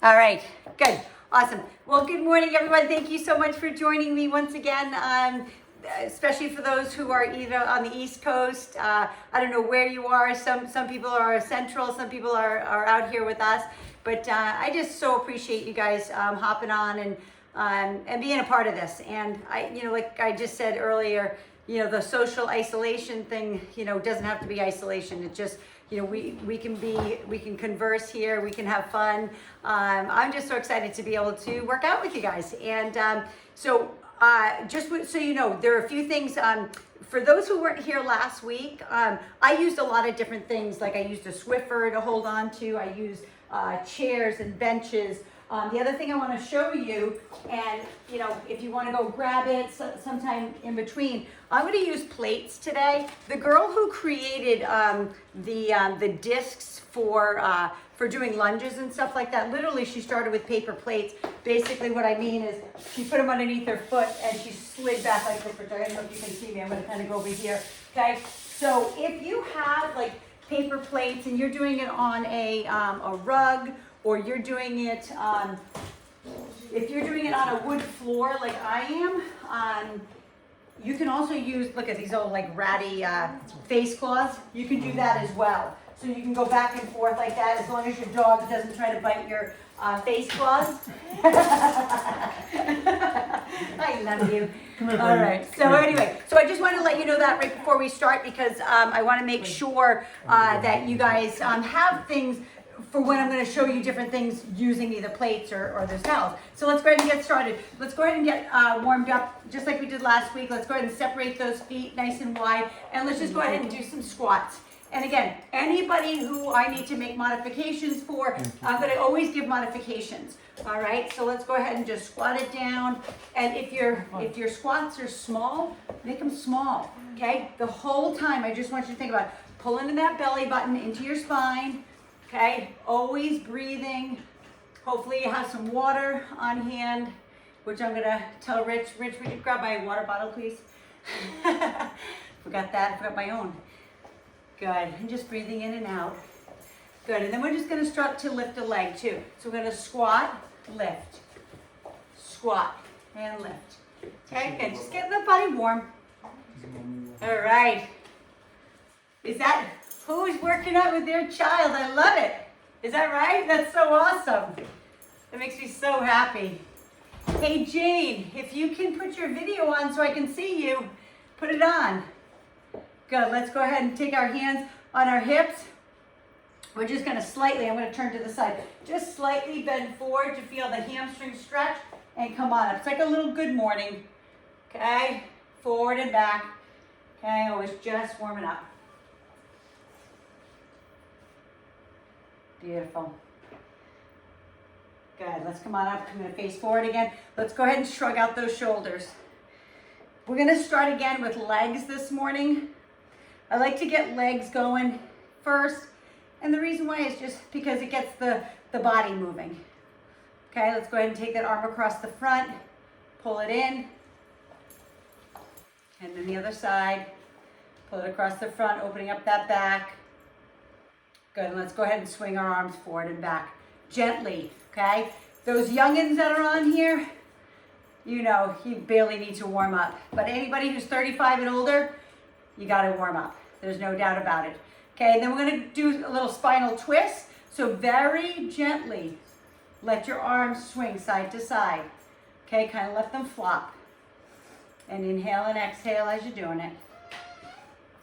All right, good, awesome. Well, good morning, everyone. Thank you so much for joining me once again. Especially for those who are either on the East Coast. I don't know where you are. Some people are central. Some people are out here with us. But I just so appreciate you guys hopping on and being a part of this. And like I just said earlier, the social isolation thing, doesn't have to be isolation. It just, we can converse here, we can have fun. I'm just so excited to be able to work out with you guys. And just so you know, there are a few things, for those who weren't here last week, I used a lot of different things. Like I used a Swiffer to hold on to, I used chairs and benches. The other thing I want to show you, and if you want to go grab it sometime in between, I'm going to use plates today. The girl who created the discs for doing lunges and stuff like that, literally she started with paper plates. Basically what I mean is she put them underneath her foot and she slid back like this. I don't know if you can see me. I'm going to kind of go over here. Okay, so if you have like paper plates and you're doing it on a rug, or you're doing it if you're doing it on a wood floor like I am, you can also use, look at these old like ratty face cloths. You can do that as well. So you can go back and forth like that as long as your dog doesn't try to bite your face cloths. I love you. All right. So anyway, so I just want to let you know that right before we start, because I want to make sure that you guys have things for when I'm going to show you different things using either plates or the towels. So let's go ahead and get started. Let's go ahead and get warmed up just like we did last week. Let's go ahead and separate those feet nice and wide, and let's just go ahead and do some squats. And again, anybody who I need to make modifications for, I'm going to always give modifications. All right, so let's go ahead and just squat it down. And if your squats are small, make them small. Okay, the whole time I just want you to think about pulling in that belly button into your spine. Okay, always breathing. Hopefully you have some water on hand, which I'm gonna tell Rich, would you grab my water bottle, please? Forgot my own. Good, and just breathing in and out. Good, and then we're just gonna start to lift a leg too. So we're gonna squat, lift, squat, and lift. Okay, good, just getting the body warm. All right. Who's working out with their child? I love it. Is that right? That's so awesome. That makes me so happy. Hey Jane, if you can put your video on so I can see you, put it on. Good, let's go ahead and take our hands on our hips. We're just gonna I'm gonna turn to the side. Just slightly bend forward to feel the hamstring stretch and come on up. It's like a little good morning. Okay, forward and back. Okay, always just warming up. Beautiful. Good, let's come on up. I'm gonna face forward again. Let's go ahead and shrug out those shoulders. We're gonna start again with legs this morning. I like to get legs going first. And the reason why is just because it gets the body moving. Okay, let's go ahead and take that arm across the front, pull it in. And then the other side, pull it across the front, opening up that back. Good, and let's go ahead and swing our arms forward and back, gently, okay? Those youngins that are on here, you barely need to warm up. But anybody who's 35 and older, you gotta warm up. There's no doubt about it. Okay, and then we're gonna do a little spinal twist. So very gently, let your arms swing side to side. Okay, kind of let them flop. And inhale and exhale as you're doing it.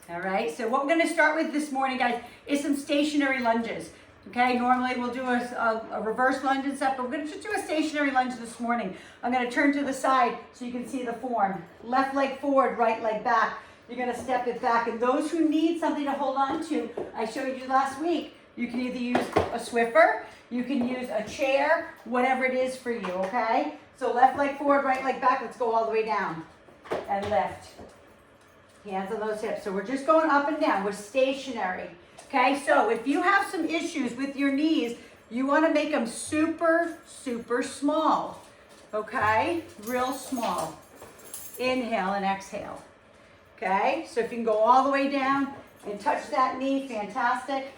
All right, so what we're gonna start with this morning, guys, is some stationary lunges. Okay, normally we'll do a reverse lunge and stuff, but we're gonna just do a stationary lunge this morning. I'm gonna turn to the side so you can see the form. Left leg forward, right leg back. You're gonna step it back. And those who need something to hold on to, I showed you last week, you can either use a Swiffer, you can use a chair, whatever it is for you, okay? So left leg forward, right leg back, let's go all the way down and lift. Hands on those hips. So we're just going up and down. We're stationary. Okay, so if you have some issues with your knees, you want to make them super, super small. Okay, real small. Inhale and exhale. Okay, so if you can go all the way down and touch that knee, fantastic.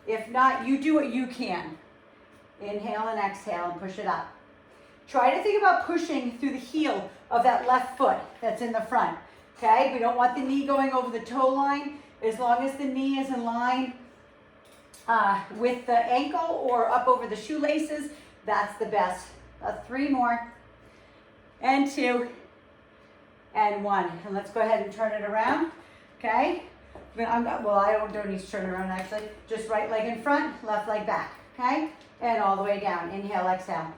If not, you do what you can. Inhale and exhale and push it up. Try to think about pushing through the heel of that left foot that's in the front. Okay, we don't want the knee going over the toe line. As long as the knee is in line with the ankle or up over the shoelaces, that's the best. 3 more, and 2, and 1. And let's go ahead and turn it around, okay? I don't need to turn it around actually. Just right leg in front, left leg back, okay? And all the way down. Inhale, exhale.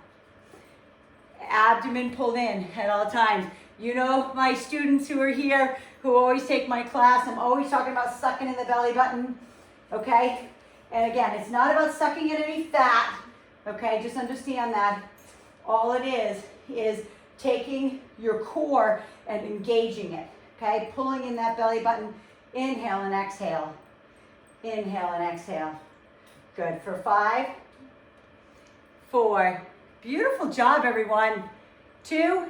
Abdomen pulled in at all times. You know my students who are here, who always take my class, I'm always talking about sucking in the belly button, okay? And again, it's not about sucking in any fat, okay? Just understand that. All it is taking your core and engaging it, okay? Pulling in that belly button. Inhale and exhale. Inhale and exhale. Good. For 5, 4. Beautiful job, everyone. 2,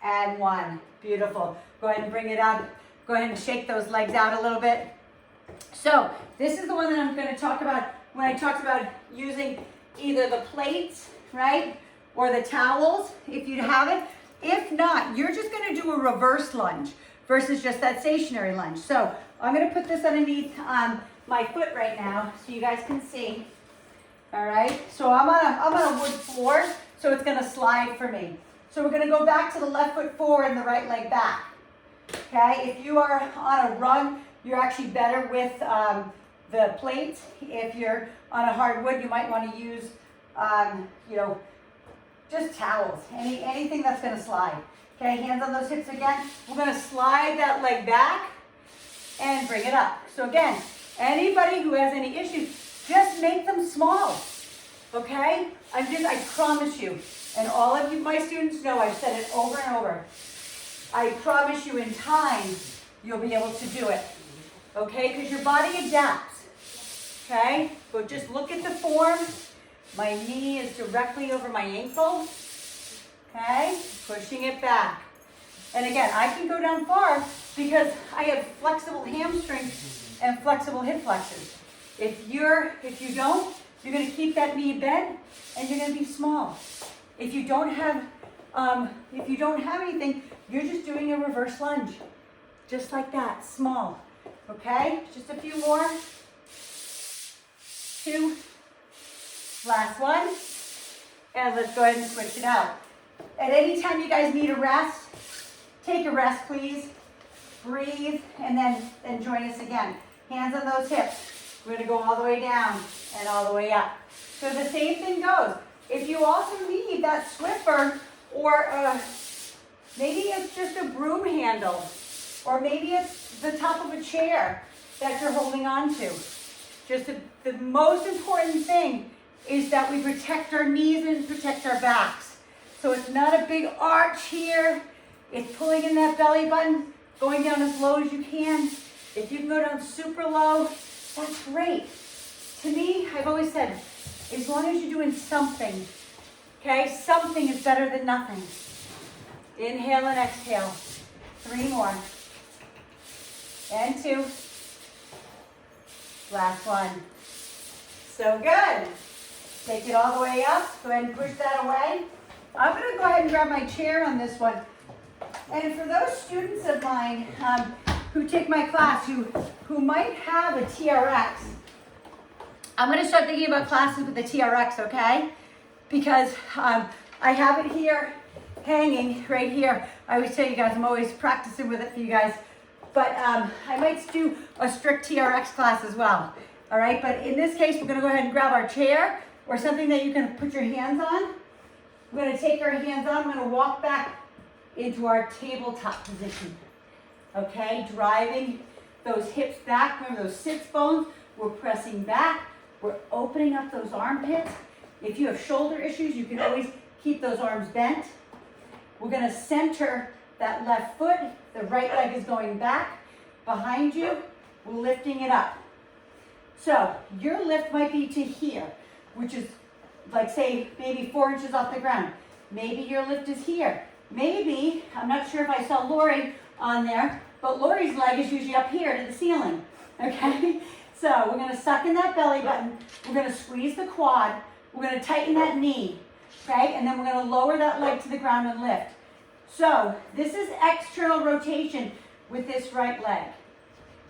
and 1. Beautiful. Go ahead and bring it up. Go ahead and shake those legs out a little bit. So this is the one that I'm going to talk about when I talked about using either the plates, right, or the towels, if you have it. If not, you're just going to do a reverse lunge versus just that stationary lunge. So I'm going to put this underneath my foot right now so you guys can see. All right, so I'm on a wood floor, so it's going to slide for me. So we're going to go back to the left foot forward and the right leg back. Okay, if you are on a rug, you're actually better with the plates. If you're on a hard wood, you might want to use, just towels, anything that's going to slide. Okay, hands on those hips again. We're going to slide that leg back and bring it up. So again, anybody who has any issues, just make them small. Okay, I promise you, and all of you, my students know, I've said it over and over. I promise you in time, you'll be able to do it. Okay, because your body adapts. Okay, but just look at the form. My knee is directly over my ankle. Okay, pushing it back. And again, I can go down far because I have flexible hamstrings and flexible hip flexors. If you don't, you're going to keep that knee bent and you're going to be small. If you don't have anything, you're just doing a reverse lunge. Just like that, small. Okay, just a few more. 2, last one. And let's go ahead and switch it out. At any time you guys need a rest, take a rest, please. Breathe, and then join us again. Hands on those hips. We're going to go all the way down and all the way up. So the same thing goes. If you also need that Swiffer, or maybe it's just a broom handle, or maybe it's the top of a chair that you're holding on to. Just the most important thing is that we protect our knees and protect our backs. So it's not a big arch here. It's pulling in that belly button, going down as low as you can. If you can go down super low, that's great. To me, I've always said, as long as you're doing something, okay, something is better than nothing. Inhale and exhale. 3 more. And 2. Last one. So good. Take it all the way up. Go ahead and push that away. I'm going to go ahead and grab my chair on this one. And for those students of mine who take my class, who might have a TRX, I'm going to start thinking about classes with the TRX, okay? Because I have it here, hanging right here. I always tell you guys, I'm always practicing with it for you guys. But I might do a strict TRX class as well. All right, but in this case, we're going to go ahead and grab our chair or something that you can put your hands on. We're going to take our hands on. We're going to walk back into our tabletop position. Okay, driving those hips back. Remember those sits bones? We're pressing back. We're opening up those armpits. If you have shoulder issues, you can always keep those arms bent. We're going to center that left foot. The right leg is going back behind you. We're lifting it up. So your lift might be to here, which is like, say, maybe 4 inches off the ground. Maybe your lift is here. Maybe, I'm not sure if I saw Lori on there, but Lori's leg is usually up here to the ceiling, okay? So we're going to suck in that belly button. We're going to squeeze the quad. we're gonna tighten that knee, okay? And then we're gonna lower that leg to the ground and lift. So this is external rotation with this right leg.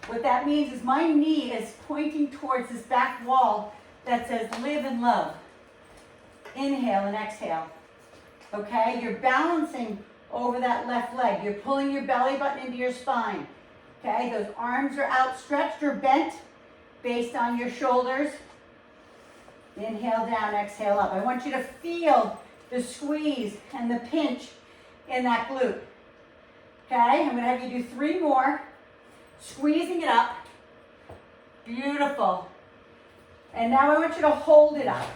What that means is my knee is pointing towards this back wall that says live and love. Inhale and exhale. Okay, you're balancing over that left leg. You're pulling your belly button into your spine. Okay, those arms are outstretched or bent based on your shoulders. Inhale down, exhale up. I want you to feel the squeeze and the pinch in that glute. Okay, I'm going to have you do 3 more. Squeezing it up. Beautiful. And now I want you to hold it up.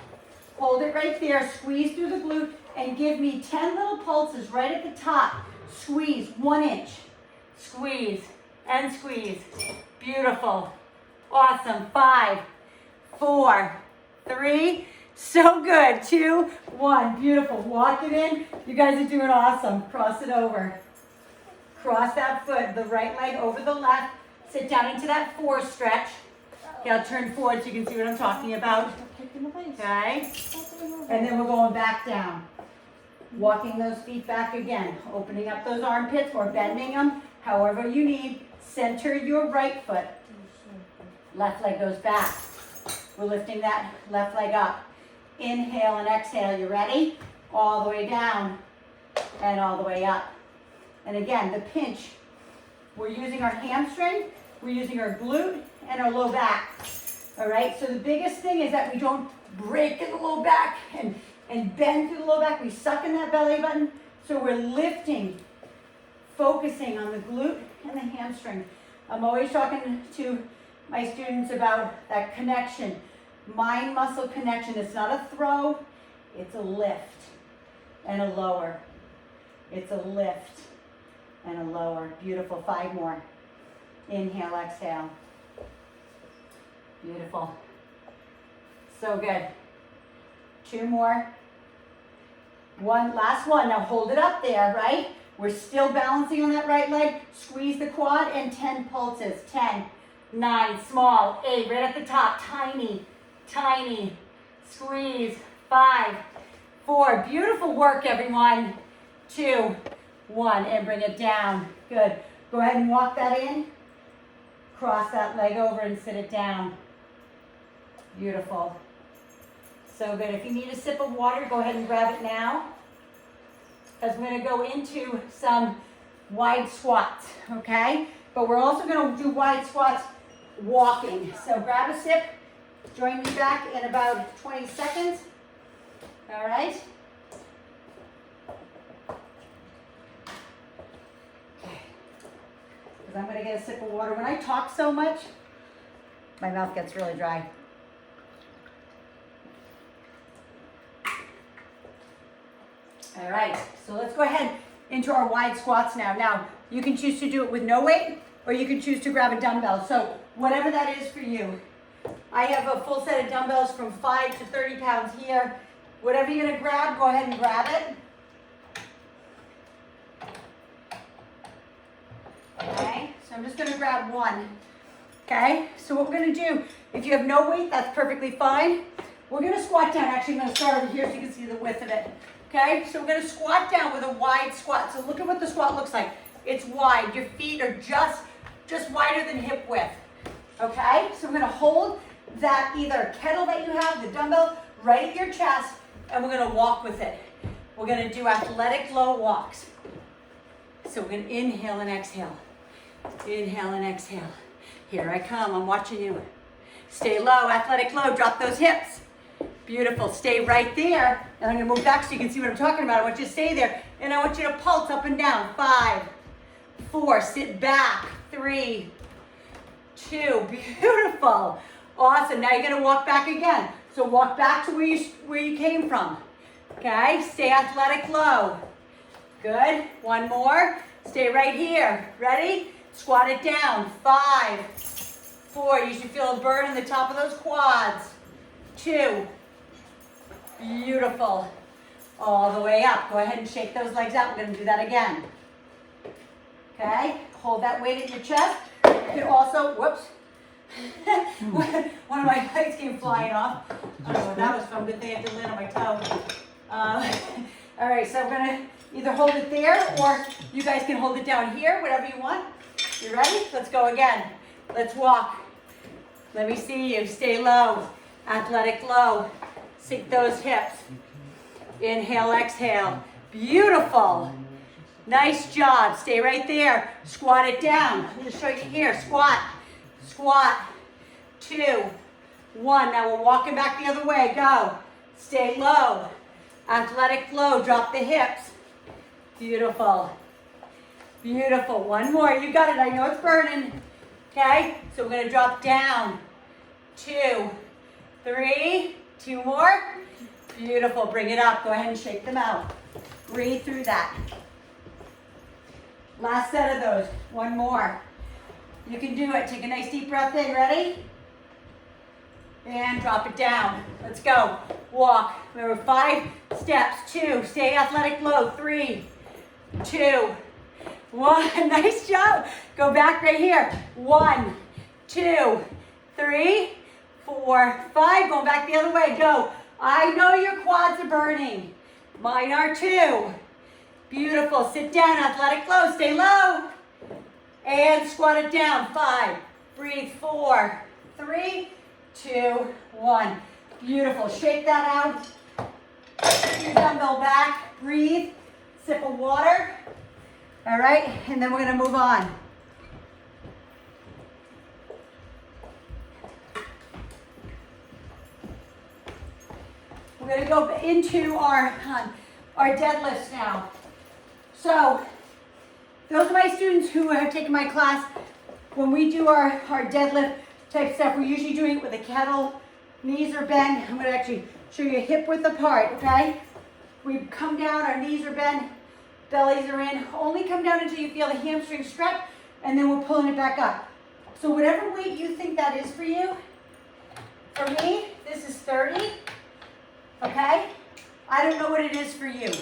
Hold it right there. Squeeze through the glute and give me 10 little pulses right at the top. Squeeze 1 inch. Squeeze and squeeze. Beautiful. Awesome. 5, 4, 3. So good. 2, 1. Beautiful. Walk it in. You guys are doing awesome. Cross it over. Cross that foot, the right leg over the left. Sit down into that 4 stretch. Okay, I'll turn forward so you can see what I'm talking about. Okay. And then we're going back down. Walking those feet back again. Opening up those armpits or bending them, however you need. Center your right foot. Left leg goes back. We're lifting that left leg up. Inhale and exhale. You ready? All the way down and all the way up. And again, the pinch. We're using our hamstring, we're using our glute, and our low back. All right, so the biggest thing is that we don't break in the low back and bend through the low back. We suck in that belly button. So we're lifting, focusing on the glute and the hamstring. I'm always talking to my students about that connection, mind-muscle connection. It's not a throw, it's a lift and a lower. It's a lift and a lower. Beautiful. 5 more. Inhale, exhale. Beautiful. So good. 2 more. 1, last one. Now hold it up there, right? We're still balancing on that right leg. Squeeze the quad and 10 pulses. 10, 9, small, 8, right at the top. Tiny, tiny. Squeeze. 5, 4. Beautiful work, everyone. 2, 1, and bring it down. Good. Go ahead and walk that in. Cross that leg over and sit it down. Beautiful. So good. If you need a sip of water, go ahead and grab it now. Because we're going to go into some wide squats, okay? But we're also going to do wide squats walking. So grab a sip. Join me back in about 20 seconds. All right? Because I'm going to get a sip of water. When I talk so much, my mouth gets really dry. All right, so let's go ahead into our wide squats now. Now, you can choose to do it with no weight, or you can choose to grab a dumbbell. So whatever that is for you. I have a full set of dumbbells from 5 to 30 pounds here. Whatever you're going to grab, go ahead and grab it. Okay, so I'm just going to grab 1. Okay, so what we're going to do, if you have no weight, that's perfectly fine. We're going to squat down. Actually, I'm going to start over here so you can see the width of it. Okay, so we're going to squat down with a wide squat. So look at what the squat looks like. It's wide. Your feet are just wider than hip width. Okay, so we're going to hold that either kettle that you have, the dumbbell, right at your chest, and we're going to walk with it. We're going to do athletic low walks. So we're going to inhale and exhale. Inhale and exhale. Here I come. I'm watching you. Stay low, athletic low. Drop those hips. Beautiful. Stay right there. And I'm going to move back so you can see what I'm talking about. I want you to stay there. And I want you to pulse up and down. 5, 4. Sit back. 3, 2. Beautiful. Awesome. Now you're going to walk back again. So walk back to where you came from. Okay. Stay athletic low. Good. 1 more. Stay right here. Ready? Squat it down. 5, 4. You should feel a burn in the top of those quads. 2. Beautiful. All the way up. Go ahead and shake those legs out. We're going to do that again. Okay. Hold that weight in your chest. You can also, One of my legs came flying off. I don't know what that was from. Good thing I didn't land on my toe. All right, so I'm gonna either hold it there or you guys can hold it down here, whatever you want. You ready? Let's go again. Let's walk. Let me see you. Stay low. Athletic low. Sink those hips. Inhale, exhale. Beautiful. Nice job. Stay right there. Squat it down. I'm going to show you here. Squat. Squat. 2, 1. Now we're walking back the other way. Go. Stay low. Athletic low. Drop the hips. Beautiful. Beautiful. One more. You got it. I know it's burning. Okay? So we're going to drop down. 2, 3. 2 more. Beautiful. Bring it up. Go ahead and shake them out. Breathe through that. Last set of those. One more. You can do it. Take a nice deep breath in. Ready? And drop it down. Let's go. Walk. Remember, 5 steps. 2. Stay athletic low. 3, 2, 1. Nice job. Go back right here. 1, 2, 3, 4, 5. Going back the other way. Go. I know your quads are burning. Mine are too. Beautiful. Sit down. Athletic low. Stay low. And squat it down. 5. Breathe. 4, 3, 2, 1. Beautiful. Shake that out. Put your dumbbell back. Breathe. Sip of water. All right. And then we're going to move on. We're going to go into our deadlifts now. So those are my students who have taken my class. When we do our deadlift type stuff, we're usually doing it with a kettle. Knees are bent. I'm going to actually show you hip width apart, okay? We come down, our knees are bent, bellies are in. Only come down until you feel the hamstring stretch, and then we're pulling it back up. So whatever weight you think that is for you, for me, this is 30, okay? I don't know what it is for you.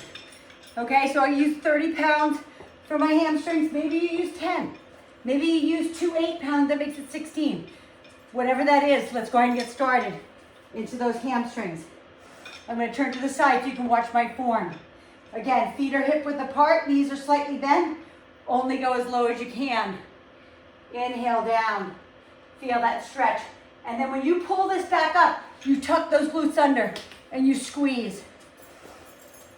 Okay, so I use 30 pounds for my hamstrings. Maybe you use 10. Maybe you use 2 8-pound, that makes it 16. Whatever that is, let's go ahead and get started into those hamstrings. I'm going to turn to the side so you can watch my form. Again, feet are hip width apart, knees are slightly bent. Only go as low as you can. Inhale down. Feel that stretch. And then when you pull this back up, you tuck those glutes under and you squeeze.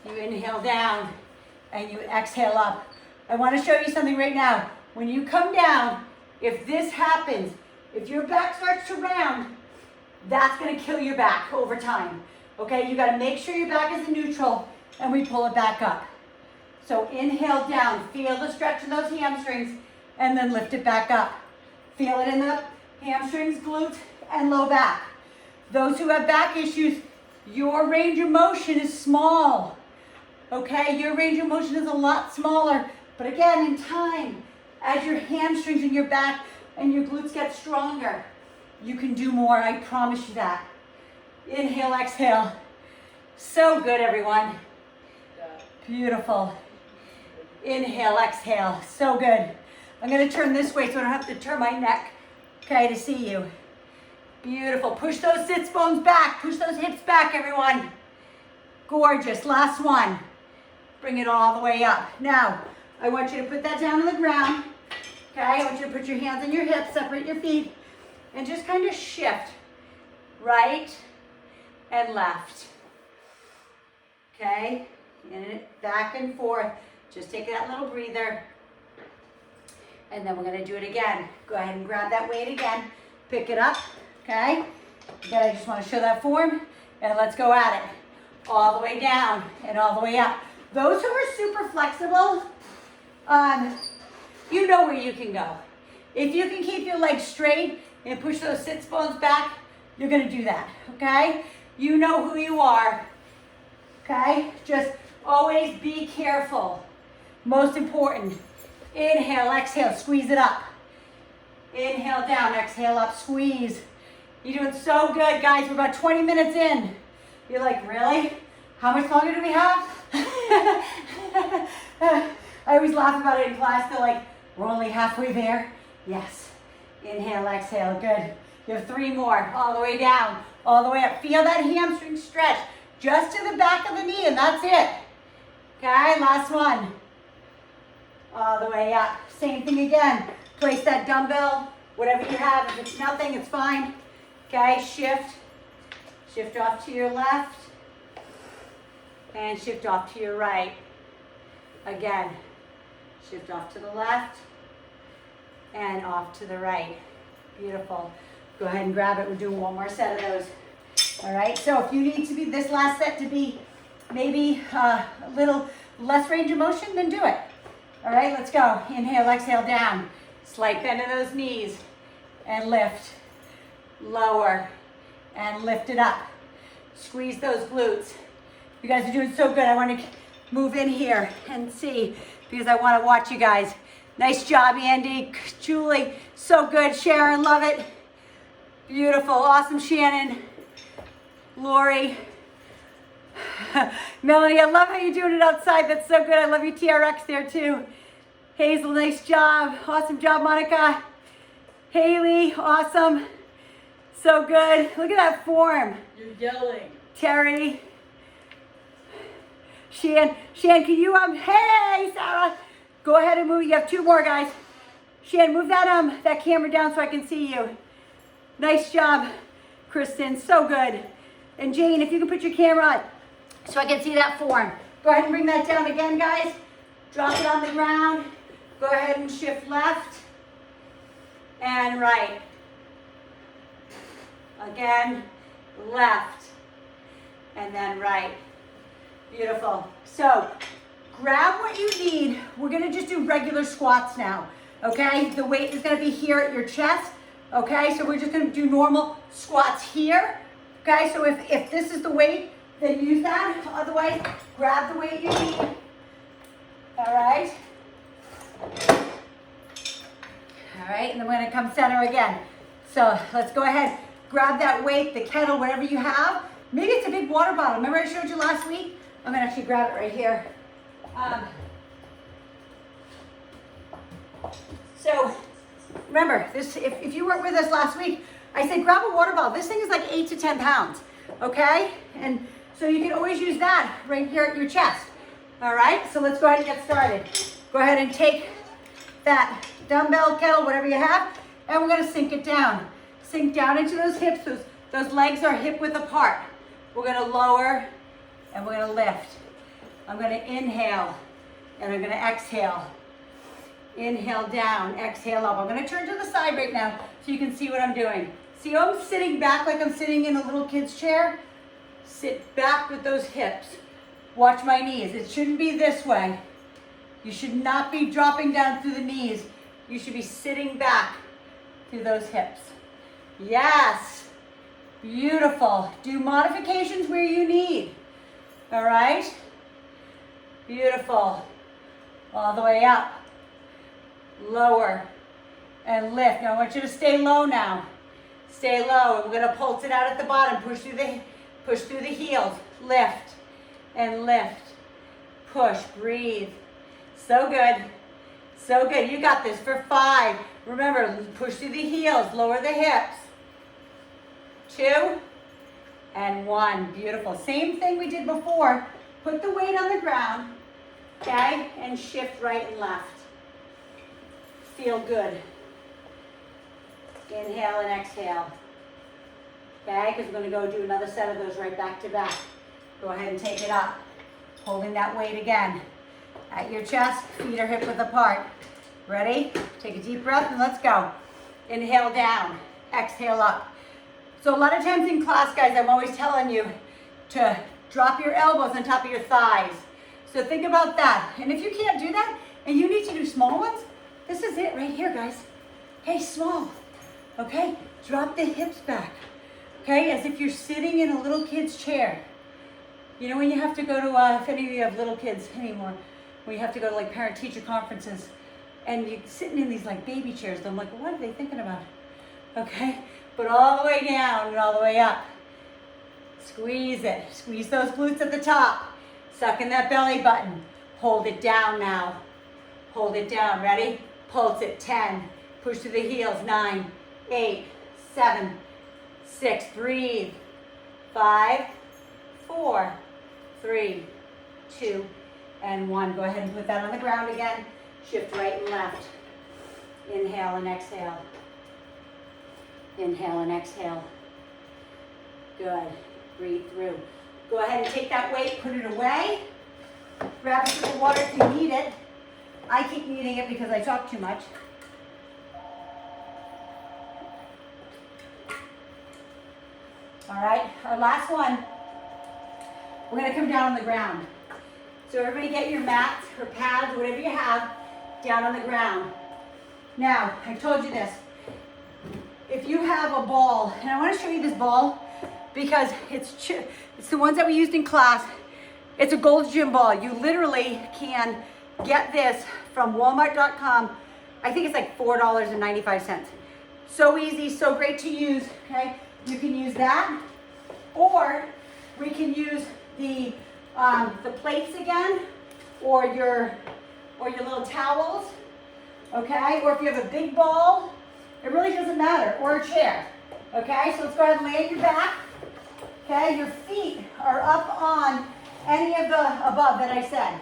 You inhale down and you exhale up. I want to show you something right now. When you come down, if this happens, if your back starts to round, that's going to kill your back over time. Okay, you got to make sure your back is in neutral and we pull it back up. So inhale down, feel the stretch in those hamstrings and then lift it back up. Feel it in the hamstrings, glutes, and low back. Those who have back issues, your range of motion is small. Okay, your range of motion is a lot smaller. But again, in time, as your hamstrings and your back and your glutes get stronger, you can do more, I promise you that. Inhale, exhale. So good, everyone. Beautiful. Inhale, exhale. So good. I'm going to turn this way so I don't have to turn my neck, okay, to see you. Beautiful. Push those sits bones back. Push those hips back, everyone. Gorgeous. Last one. Bring it all the way up. Now, I want you to put that down on the ground. Okay, I want you to put your hands on your hips, separate your feet, and just kind of shift right and left. Okay, and back and forth. Just take that little breather. And then we're going to do it again. Go ahead and grab that weight again. Pick it up. Okay, again, I just want to show that form, and let's go at it. All the way down and all the way up. Those who are super flexible, you know where you can go. If you can keep your legs straight and push those sits bones back, you're going to do that, okay? You know who you are, okay? Just always be careful. Most important, inhale, exhale, squeeze it up. Inhale down, exhale up, squeeze. You're doing so good, guys. We're about 20 minutes in. You're like, really? How much longer do we have? I always laugh about it in class. They're like, we're only halfway there. Yes. Inhale, exhale. Good. You have 3 more, all the way down, all the way up. Feel that hamstring stretch, just to the back of the knee, and that's it. Okay, last one. All the way up. Same thing again. Place that dumbbell, whatever you have. If it's nothing, it's fine. Okay, shift. Shift off to your left. And shift off to your right. Again, shift off to the left. And off to the right. Beautiful. Go ahead and grab it. We're doing one more set of those. All right, so if you need to be this last set to be maybe a little less range of motion, then do it. All right, let's go. Inhale, exhale, down. Slight bend in those knees and lift. Lower and lift it up. Squeeze those glutes. You guys are doing so good. I want to move in here and see because I want to watch you guys. Nice job, Andy, Julie, so good. Sharon, love it. Beautiful, awesome, Shannon, Lori, Melanie, I love how you're doing it outside. That's so good. I love you, TRX there too. Hazel, nice job. Awesome job, Monica. Haley, awesome. So good. Look at that form. You're yelling. Terry. Shan, can you, hey, Sarah. Go ahead and move. You have 2 more, guys. Shan, move that camera down so I can see you. Nice job, Kristen. So good. And Jane, if you can put your camera on so I can see that form. Go ahead and bring that down again, guys. Drop it on the ground. Go ahead and shift left and right. Again, left and then right. Beautiful. So grab what you need. We're gonna just do regular squats now, okay? The weight is gonna be here at your chest, okay? So we're just gonna do normal squats here, okay? So if this is the weight, then use that. Otherwise, grab the weight you need, all right? All right, and then we're gonna come center again. So let's go ahead, grab that weight, the kettle, whatever you have. Maybe it's a big water bottle. Remember I showed you last week? I'm gonna actually grab it right here. So remember, this, if you weren't with us last week, I said grab a water bottle. This thing is like 8 to 10 pounds, okay? And so you can always use that right here at your chest. All right, so let's go ahead and get started. Go ahead and take that dumbbell, kettle, whatever you have, and we're gonna sink it down. Sink down into those hips. Those legs are hip width apart. We're gonna lower and we're gonna lift. I'm gonna inhale and I'm gonna exhale. Inhale down, exhale up. I'm gonna turn to the side right now so you can see what I'm doing. See how I'm sitting back like I'm sitting in a little kid's chair? Sit back with those hips. Watch my knees. It shouldn't be this way. You should not be dropping down through the knees. You should be sitting back through those hips. Yes, beautiful. Do modifications where you need, all right? Beautiful. All the way up, lower, and lift. Now I want you to stay low now. Stay low, and we're gonna pulse it out at the bottom. Push through the heels, lift, and lift. Push, breathe. So good, so good. You got this for 5. Remember, push through the heels, lower the hips. 2 and 1. Beautiful. Same thing we did before. Put the weight on the ground, okay, and shift right and left. Feel good. Inhale and exhale. Okay, because we're going to go do another set of those right back to back. Go ahead and take it up. Holding that weight again. At your chest, feet are hip width apart. Ready? Take a deep breath and let's go. Inhale down, exhale up. So a lot of times in class, guys, I'm always telling you to drop your elbows on top of your thighs. So think about that. And if you can't do that, and you need to do small ones, this is it right here, guys. Okay, small. Okay, drop the hips back. Okay, as if you're sitting in a little kid's chair. You know when you have to go to, if any of you have little kids anymore, when you have to go to like parent-teacher conferences, and you're sitting in these like baby chairs, I'm like, what are they thinking about? Okay, but all the way down and all the way up. Squeeze it. Squeeze those glutes at the top. Suck in that belly button. Hold it down now. Hold it down. Ready? Pulse it. 10. Push to the heels. 9, 8, 7, 6, breathe. 5, 4, 3, 2, and 1. Go ahead and put that on the ground again. Shift right and left. Inhale and exhale. Inhale and exhale. Good. Breathe through. Go ahead and take that weight, put it away. Grab a sip of water if you need it. I keep needing it because I talk too much. All right, our last one. We're going to come down on the ground. So everybody get your mats or pads, whatever you have, down on the ground. Now, I told you this. If you have a ball, and I want to show you this ball because it's the ones that we used in class. It's a Gold's Gym ball. You literally can get this from Walmart.com. I think it's like $4.95. So easy, so great to use, okay? You can use that, or we can use the plates again, or your little towels, okay? Or if you have a big ball, it really doesn't matter, or a chair, okay? So let's go ahead and lay on your back, okay? Your feet are up on any of the above that I said.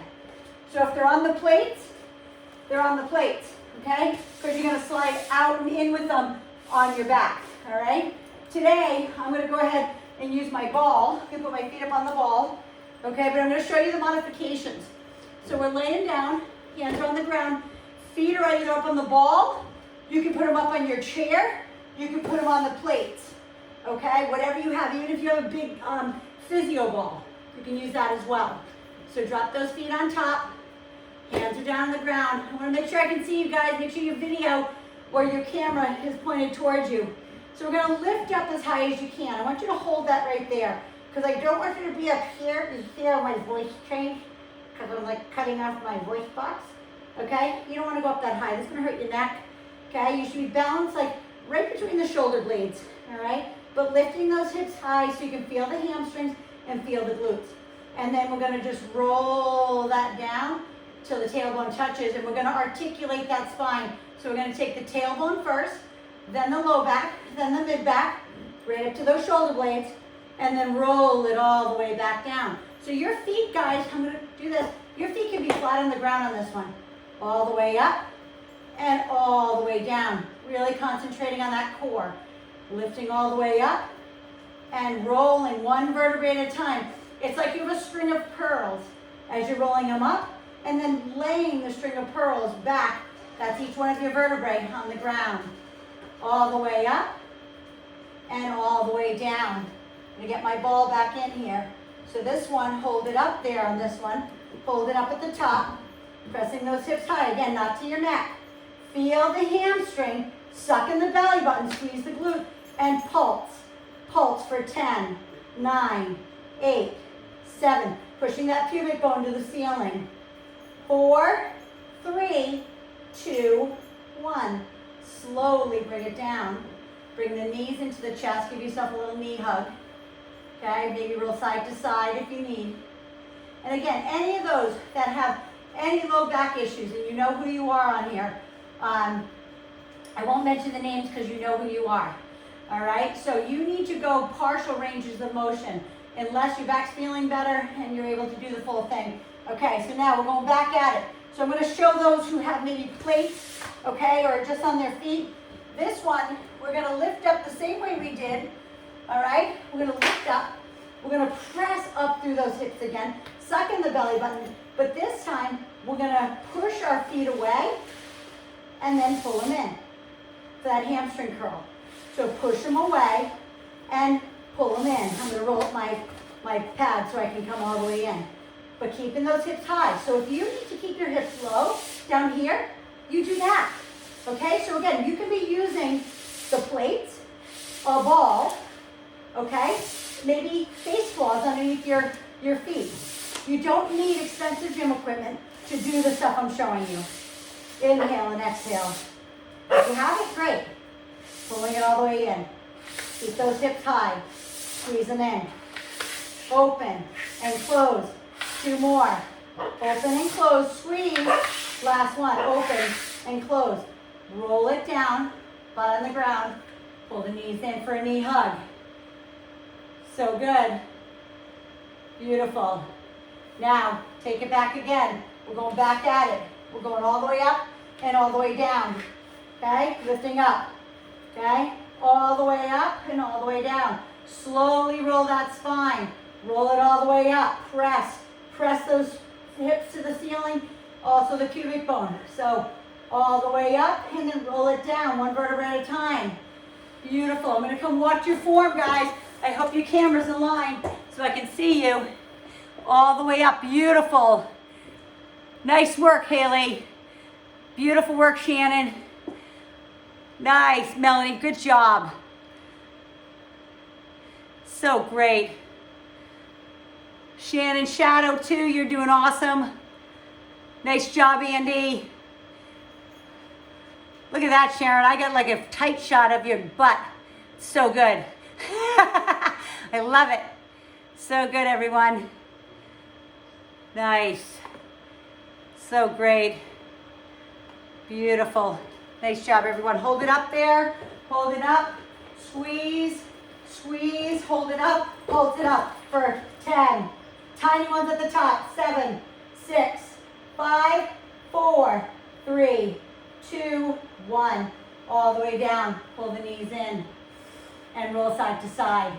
So if they're on the plates, they're on the plates, okay? Because you're gonna slide out and in with them on your back, all right? Today, I'm gonna go ahead and use my ball. I'm gonna put my feet up on the ball, okay? But I'm gonna show you the modifications. So we're laying down, hands are on the ground, feet are either up on the ball, you can put them up on your chair, you can put them on the plates, okay? Whatever you have, even if you have a big physio ball, you can use that as well. So drop those feet on top, hands are down on the ground. I wanna make sure I can see you guys, make sure your video or your camera is pointed towards you. So we're gonna lift up as high as you can. I want you to hold that right there because I don't want you to be up here. You see how my voice changed? Because I'm like cutting off my voice box, okay? You don't wanna go up that high. This is gonna hurt your neck, okay? You should be balanced like right between the shoulder blades, all right? But lifting those hips high so you can feel the hamstrings and feel the glutes. And then we're gonna just roll that down till the tailbone touches, and we're gonna articulate that spine. So we're gonna take the tailbone first, then the low back, then the mid back, right up to those shoulder blades, and then roll it all the way back down. So your feet, guys, I'm gonna do this. Your feet can be flat on the ground on this one. All the way up and all the way down. Really concentrating on that core. Lifting all the way up and rolling one vertebrae at a time. It's like you have a string of pearls as you're rolling them up and then laying the string of pearls back. That's each one of your vertebrae on the ground. All the way up and all the way down. I'm gonna get my ball back in here. So this one, hold it up there on this one. Hold it up at the top, pressing those hips high. Again, not to your neck. Feel the hamstring, suck in the belly button, squeeze the glute, and pulse. Pulse for 10, 9, 8, 7. Pushing that pubic bone to the ceiling. 4, 3, 2, 1. Slowly bring it down. Bring the knees into the chest. Give yourself a little knee hug. Okay, maybe roll side to side if you need. And again, any of those that have any low back issues, and you know who you are on here, I won't mention the names because you know who you are. All right, so you need to go partial ranges of motion unless your back's feeling better and you're able to do the full thing. Okay, so now we're going back at it. So I'm going to show those who have maybe plates, okay, or just on their feet. This one, we're going to lift up the same way we did, all right? We're going to lift up. We're going to press up through those hips again, suck in the belly button, but this time we're going to push our feet away and then pull them in for that hamstring curl. So push them away and pull them in. I'm going to roll up my pad so I can come all the way in. But keeping those hips high. So if you need to keep your hips low down here, you do that. Okay, so again, you can be using the plates, a ball, okay? Maybe face claws underneath your feet. You don't need expensive gym equipment to do the stuff I'm showing you. Inhale and exhale. If you have it, great. Pulling it all the way in. Keep those hips high. Squeeze them in. Open and close. 2 more. Open and close. Squeeze. Last one. Open and close. Roll it down. Butt on the ground. Pull the knees in for a knee hug. So good. Beautiful. Now, take it back again. We're going back at it. We're going all the way up and all the way down. Okay? Lifting up. Okay? All the way up and all the way down. Slowly roll that spine. Roll it all the way up. Press. Press those hips to the ceiling. Also the pubic bone. So, all the way up and then roll it down, one vertebra at a time. Beautiful. I'm going to come watch your form, guys. I hope your camera's in line so I can see you. All the way up. Beautiful. Nice work, Haley. Beautiful work, Shannon. Nice, Melanie. Good job. So great. Shannon, shadow too. You're doing awesome. Nice job, Andy. Look at that, Sharon. I got like a tight shot of your butt. So good. I love it. So good, everyone. Nice. So great. Beautiful. Nice job, everyone. Hold it up there. Hold it up. Squeeze. Squeeze. Hold it up. Hold it up for 10. Tiny ones at the top. 7, 6, 5, 4, 3, 2, 1. All the way down. Pull the knees in. And roll side to side.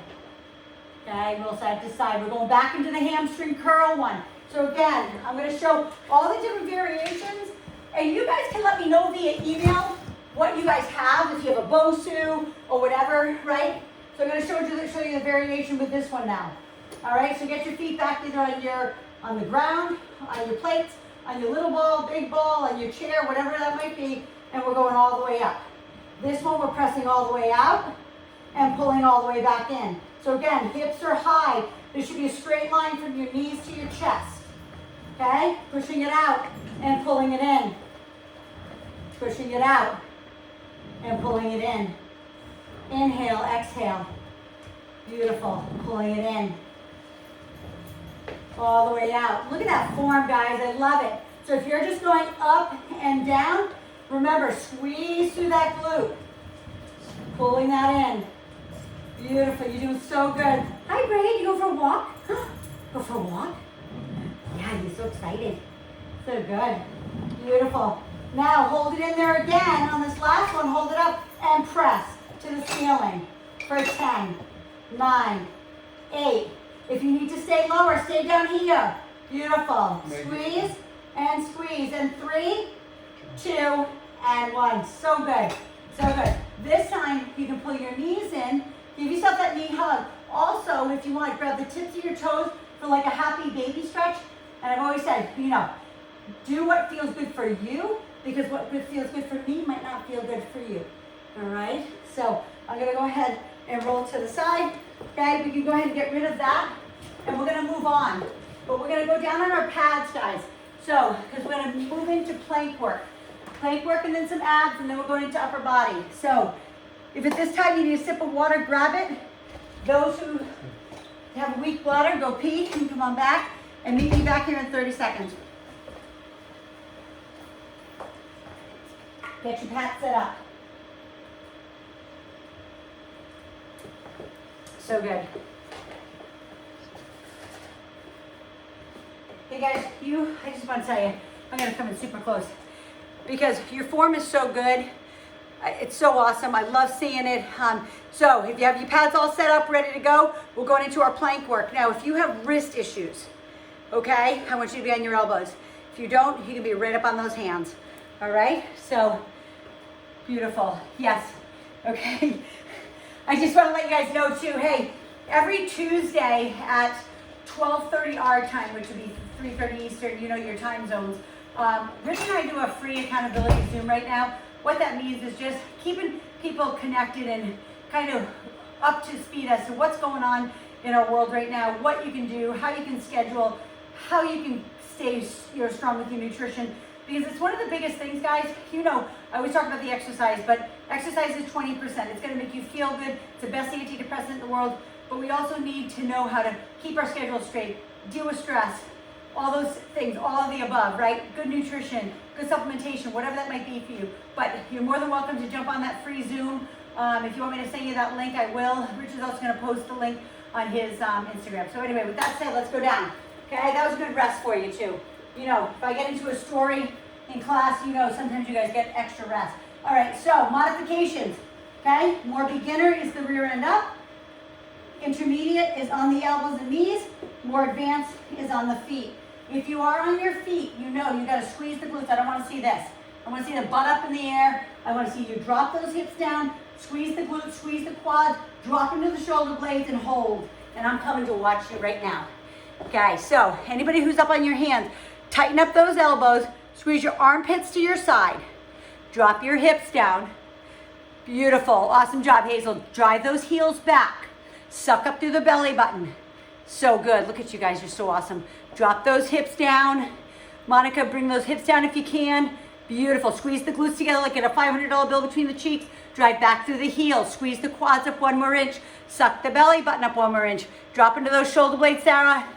Okay, roll side to side. We're going back into the hamstring curl one. So again, I'm going to show all the different variations. And you guys can let me know via email what you guys have, if you have a BOSU or whatever, right? So I'm going to show you the variation with this one now. All right, so get your feet back either on the ground, on your plates, on your little ball, big ball, on your chair, whatever that might be, and we're going all the way up. This one we're pressing all the way out and pulling all the way back in. So again, hips are high. There should be a straight line from your knees to your chest. Okay? Pushing it out and pulling it in. Pushing it out and pulling it in. Inhale, exhale. Beautiful. Pulling it in. All the way out. Look at that form, guys. I love it. So if you're just going up and down, remember, squeeze through that glute. Pulling that in. Beautiful. You're doing so good. Hi, Brady. You go for a walk? Go for a walk? Yeah, you're so excited. So good. Beautiful. Now hold it in there again. On this last one, hold it up and press to the ceiling for 10, 9, 8. If you need to stay lower, stay down here. Beautiful. Squeeze and squeeze. And 3, 2, and 1. So good. So good. This time, you can pull your knees in. Give yourself that knee hug. Also, if you want, grab the tips of your toes for like a happy baby stretch. And I've always said, do what feels good for you, because what feels good for me might not feel good for you. All right? So I'm going to go ahead and roll to the side. Okay, we can go ahead and get rid of that. And we're going to move on. But we're going to go down on our pads, guys. So, because we're going to move into plank work. Plank work and then some abs, and then we're going into upper body. So, if at this time you need a sip of water, grab it. Those who have a weak bladder, go pee and come on back. And meet me back here in 30 seconds. Get your pads set up. So good. Hey guys, I just want to tell you, I'm going to come in super close because your form is so good. It's so awesome. I love seeing it. So if you have your pads all set up, ready to go, we're going into our plank work. Now, if you have wrist issues, okay, I want you to be on your elbows. If you don't, you can be right up on those hands. All right? So, beautiful. Yes. Okay. I just want to let you guys know too, hey, every Tuesday at 12:30 our time, which would be 3:30 Eastern, your time zones, Rich and I do a free accountability Zoom right now. What that means is just keeping people connected and kind of up to speed as to what's going on in our world right now, what you can do, how you can schedule, how you can stay strong with your nutrition. Because it's one of the biggest things, guys. I always talk about the exercise, but exercise is 20%. It's going to make you feel good. It's the best antidepressant in the world. But we also need to know how to keep our schedule straight, deal with stress, all those things, all of the above, right? Good nutrition, good supplementation, whatever that might be for you. But you're more than welcome to jump on that free Zoom If you want me to send you that link, I will. Richard's also going to post the link on his Instagram. So anyway, with that said, let's go down. Okay, that was a good rest for you too. You know, if I get into a story in class, you know, sometimes you guys get extra rest. All right, so modifications. Okay, more beginner is the rear end up. Intermediate is on the elbows and knees. More advanced is on the feet. If you are on your feet, you know you got to squeeze the glutes. I don't want to see this. I want to see the butt up in the air. I want to see you drop those hips down, squeeze the glutes, squeeze the quads, drop into the shoulder blades and hold. And I'm coming to watch you right now. Okay, so anybody who's up on your hands, tighten up those elbows, squeeze your armpits to your side, drop your hips down. Beautiful, awesome job, Hazel. Drive those heels back. Suck up through the belly button. So good. Look at you guys. You're so awesome. Drop those hips down. Monica, bring those hips down if you can. Beautiful. Squeeze the glutes together like get a $500 bill between the cheeks. Drive back through the heels. Squeeze the quads up 1 more inch. Suck the belly button up 1 more inch. Drop into those shoulder blades, Sarah.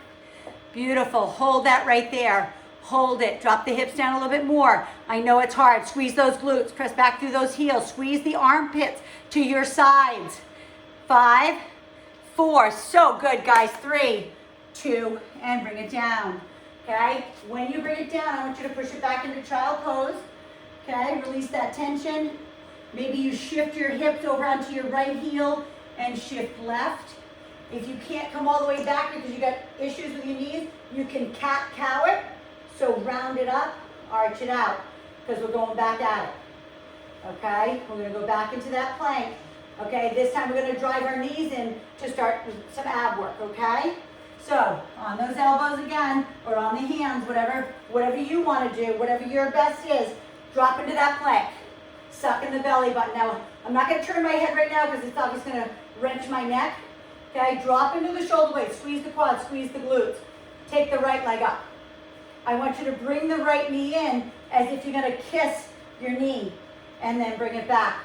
Beautiful. Hold that right there. Hold it. Drop the hips down a little bit more. I know it's hard. Squeeze those glutes. Press back through those heels. Squeeze the armpits to your sides. 5, 4, so good, guys. 3, 2, and bring it down. Okay, when you bring it down, I want you to push it back into child pose. Okay, release that tension. Maybe you shift your hips over onto your right heel and shift left. If you can't come all the way back because you got issues with your knees, you can cat-cow it. So round it up, arch it out, because we're going back at it. Okay, we're going to go back into that plank. Okay, this time we're going to drive our knees in to start with some ab work, okay? So, on those elbows again, or on the hands, whatever you want to do, whatever your best is, drop into that plank. Suck in the belly button. Now, I'm not going to turn my head right now because it's obviously going to wrench my neck. Okay, drop into the shoulder blades, squeeze the quads, squeeze the glutes. Take the right leg up. I want you to bring the right knee in as if you're going to kiss your knee, and then bring it back.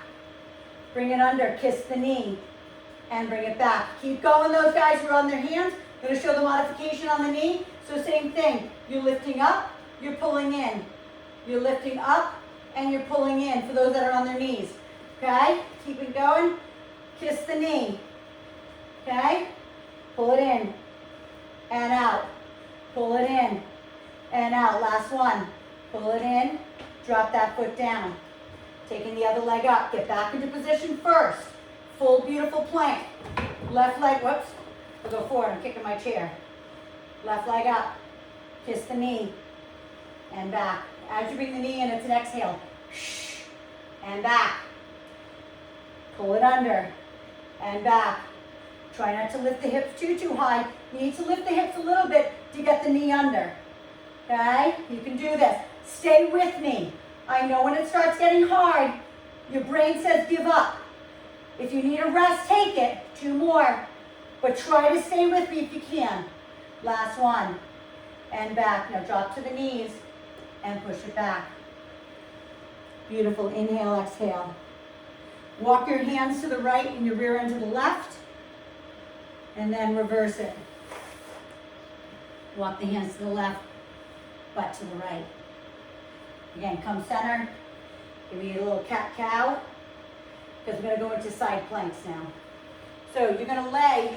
Bring it under, kiss the knee, and bring it back. Keep going, those guys who are on their hands. I'm going to show the modification on the knee. So same thing. You're lifting up, you're pulling in. You're lifting up, and you're pulling in for those that are on their knees. Okay? Keep it going. Kiss the knee. Okay? Pull it in and out. Pull it in and out. Last one. Pull it in. Drop that foot down. Taking the other leg up. Get back into position first. Full beautiful plank. Left leg, whoops. I'll go forward. I'm kicking my chair. Left leg up. Kiss the knee. And back. As you bring the knee in, it's an exhale. Shh. And back. Pull it under. And back. Try not to lift the hips too high. You need to lift the hips a little bit to get the knee under. Okay? You can do this. Stay with me. I know when it starts getting hard, your brain says give up. If you need a rest, take it. 2 more. But try to stay with me if you can. Last one. And back. Now drop to the knees and push it back. Beautiful. Inhale, exhale. Walk your hands to the right and your rear end to the left. And then reverse it. Walk the hands to the left, butt to the right. Again, come center. Give me a little cat-cow, because we're going to go into side planks now. So you're going to lay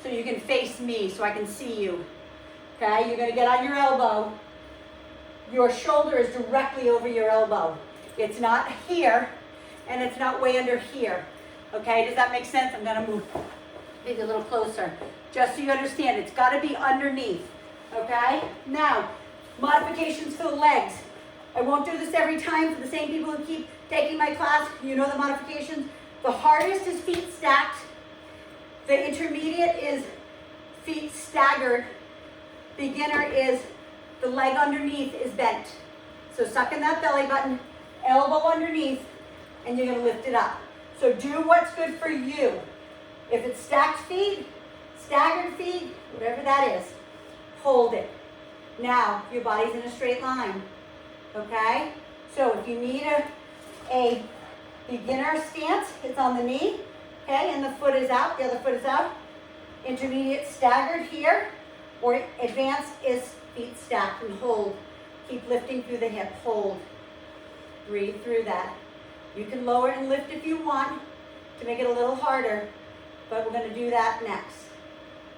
so you can face me so I can see you. Okay, you're going to get on your elbow. Your shoulder is directly over your elbow. It's not here, and it's not way under here. Okay, does that make sense? I'm going to move maybe a little closer, just so you understand. It's got to be underneath. Okay, now, modifications for the legs. I won't do this every time for the same people who keep taking my class. You know the modifications. The hardest is feet stacked. The intermediate is feet staggered. Beginner is the leg underneath is bent. So suck in that belly button, elbow underneath, and you're going to lift it up. So do what's good for you. If it's stacked feet, staggered feet, whatever that is, hold it. Now, your body's in a straight line. Okay? So if you need a beginner stance, it's on the knee. Okay? And the foot is out. The other foot is out. Intermediate staggered here. Or advanced is feet stacked and hold. Keep lifting through the hip. Hold. Breathe through that. You can lower and lift if you want. to make it a little harder, but we're gonna do that next.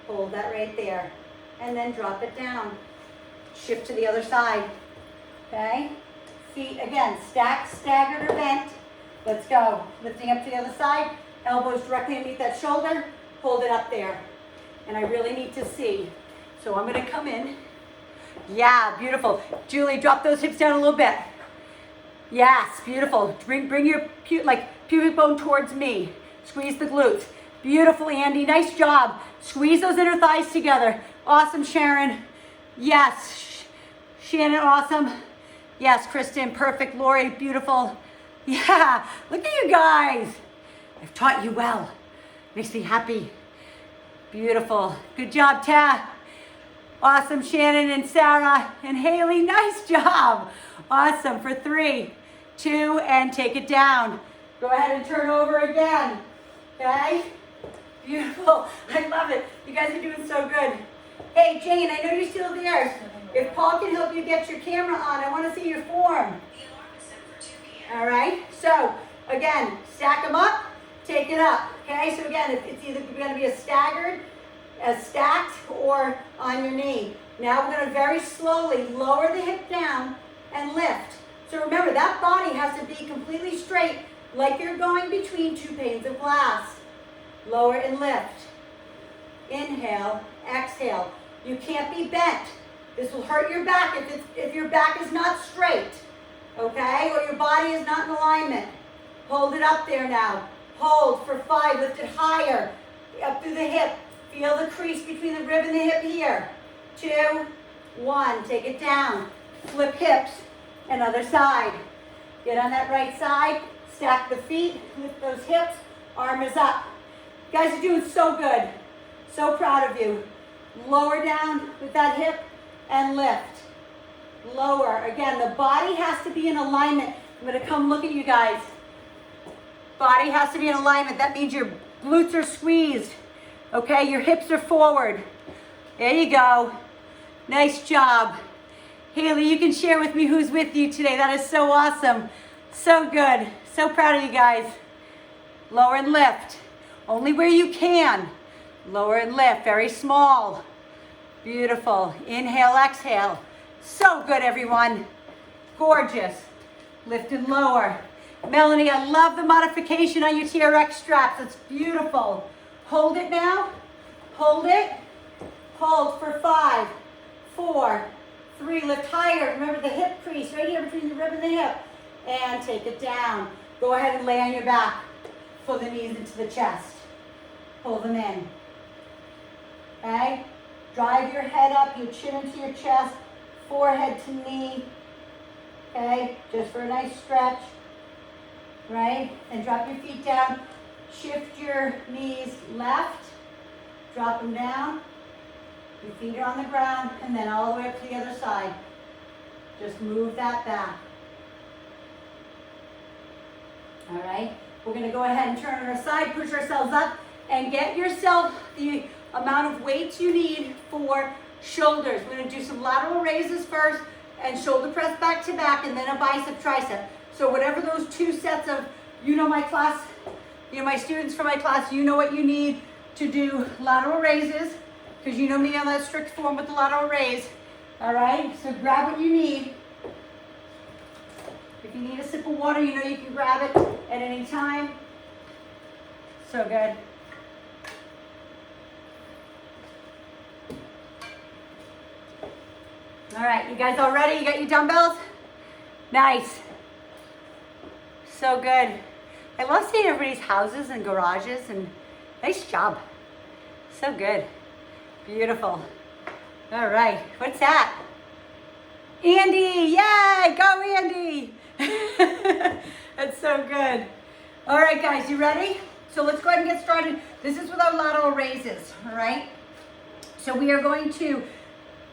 Hold that right there, and then drop it down. Shift to the other side, okay? Feet, again, stacked, staggered, or bent. Let's go. Lifting up to the other side, elbows directly underneath that shoulder, hold it up there. And I really need to see. So I'm gonna come in. Yeah, beautiful. Julie, drop those hips down a little bit. Yes, beautiful. Bring your pubic bone towards me. Squeeze the glutes. Beautiful, Andy. Nice job. Squeeze those inner thighs together. Awesome, Sharon. Yes. Shannon, awesome. Yes, Kristen, perfect. Lori, beautiful. Yeah, look at you guys. I've taught you well. Makes me happy. Beautiful. Good job, Ta. Awesome, Shannon and Sarah and Haley. Nice job. Awesome. For 3, 2, and take it down. Go ahead and turn over again. Okay? Beautiful. I love it. You guys are doing so good. Hey, Jane, I know you're still there. If Paul can help you get your camera on, I want to see your form. All right? So, again, stack them up, take it up. Okay? So, again, it's either going to be a staggered, a stacked, or on your knee. Now, we're going to very slowly lower the hip down and lift. So, remember, that body has to be completely straight, like you're going between 2 panes of glass. Lower and lift. Inhale, exhale. You can't be bent. This will hurt your back if your back is not straight, okay? Or your body is not in alignment. Hold it up there now. Hold for 5, lift it higher, up through the hip. Feel the crease between the rib and the hip here. 2, 1, take it down. Flip hips, and other side. Get on that right side, stack the feet, lift those hips, arm is up. You guys are doing so good. So proud of you. Lower down with that hip and lift. Lower. Again, the body has to be in alignment. I'm going to come look at you guys. Body has to be in alignment. That means your glutes are squeezed. Okay, your hips are forward. There you go. Nice job. Haley, you can share with me who's with you today. That is so awesome. So good. So proud of you guys. Lower and lift. Only where you can. Lower and lift. Very small. Beautiful. Inhale, exhale. So good, everyone. Gorgeous. Lift and lower. Melanie, I love the modification on your TRX straps. It's beautiful. Hold it now. Hold it. Hold for 5, 4, 3. Lift higher. Remember the hip crease right here between the rib and the hip. And take it down. Go ahead and lay on your back. Pull the knees into the chest. Pull them in. Okay? Drive your head up, your chin into your chest, forehead to knee. Okay? Just for a nice stretch. Right? And drop your feet down. Shift your knees left. Drop them down. Your feet are on the ground, and then all the way up to the other side. Just move that back. All right? We're going to go ahead and turn on our side, push ourselves up, and get yourself the amount of weight you need for shoulders. We're going to do some lateral raises first, and shoulder press back to back, and then a bicep tricep. So whatever those 2 sets of, my class, my students from my class, you know what you need to do lateral raises, because you know me on that strict form with the lateral raise. All right, so grab what you need. If you need a sip of water, you know you can grab it at any time. So good. All right, you guys all ready? You got your dumbbells? Nice. So good. I love seeing everybody's houses and garages, and nice job. So good. Beautiful. All right, what's that? Andy, yay, go Andy. That's so good. All right, guys, you ready? So let's go ahead and get started. This is with our lateral raises, all right? So we are going to,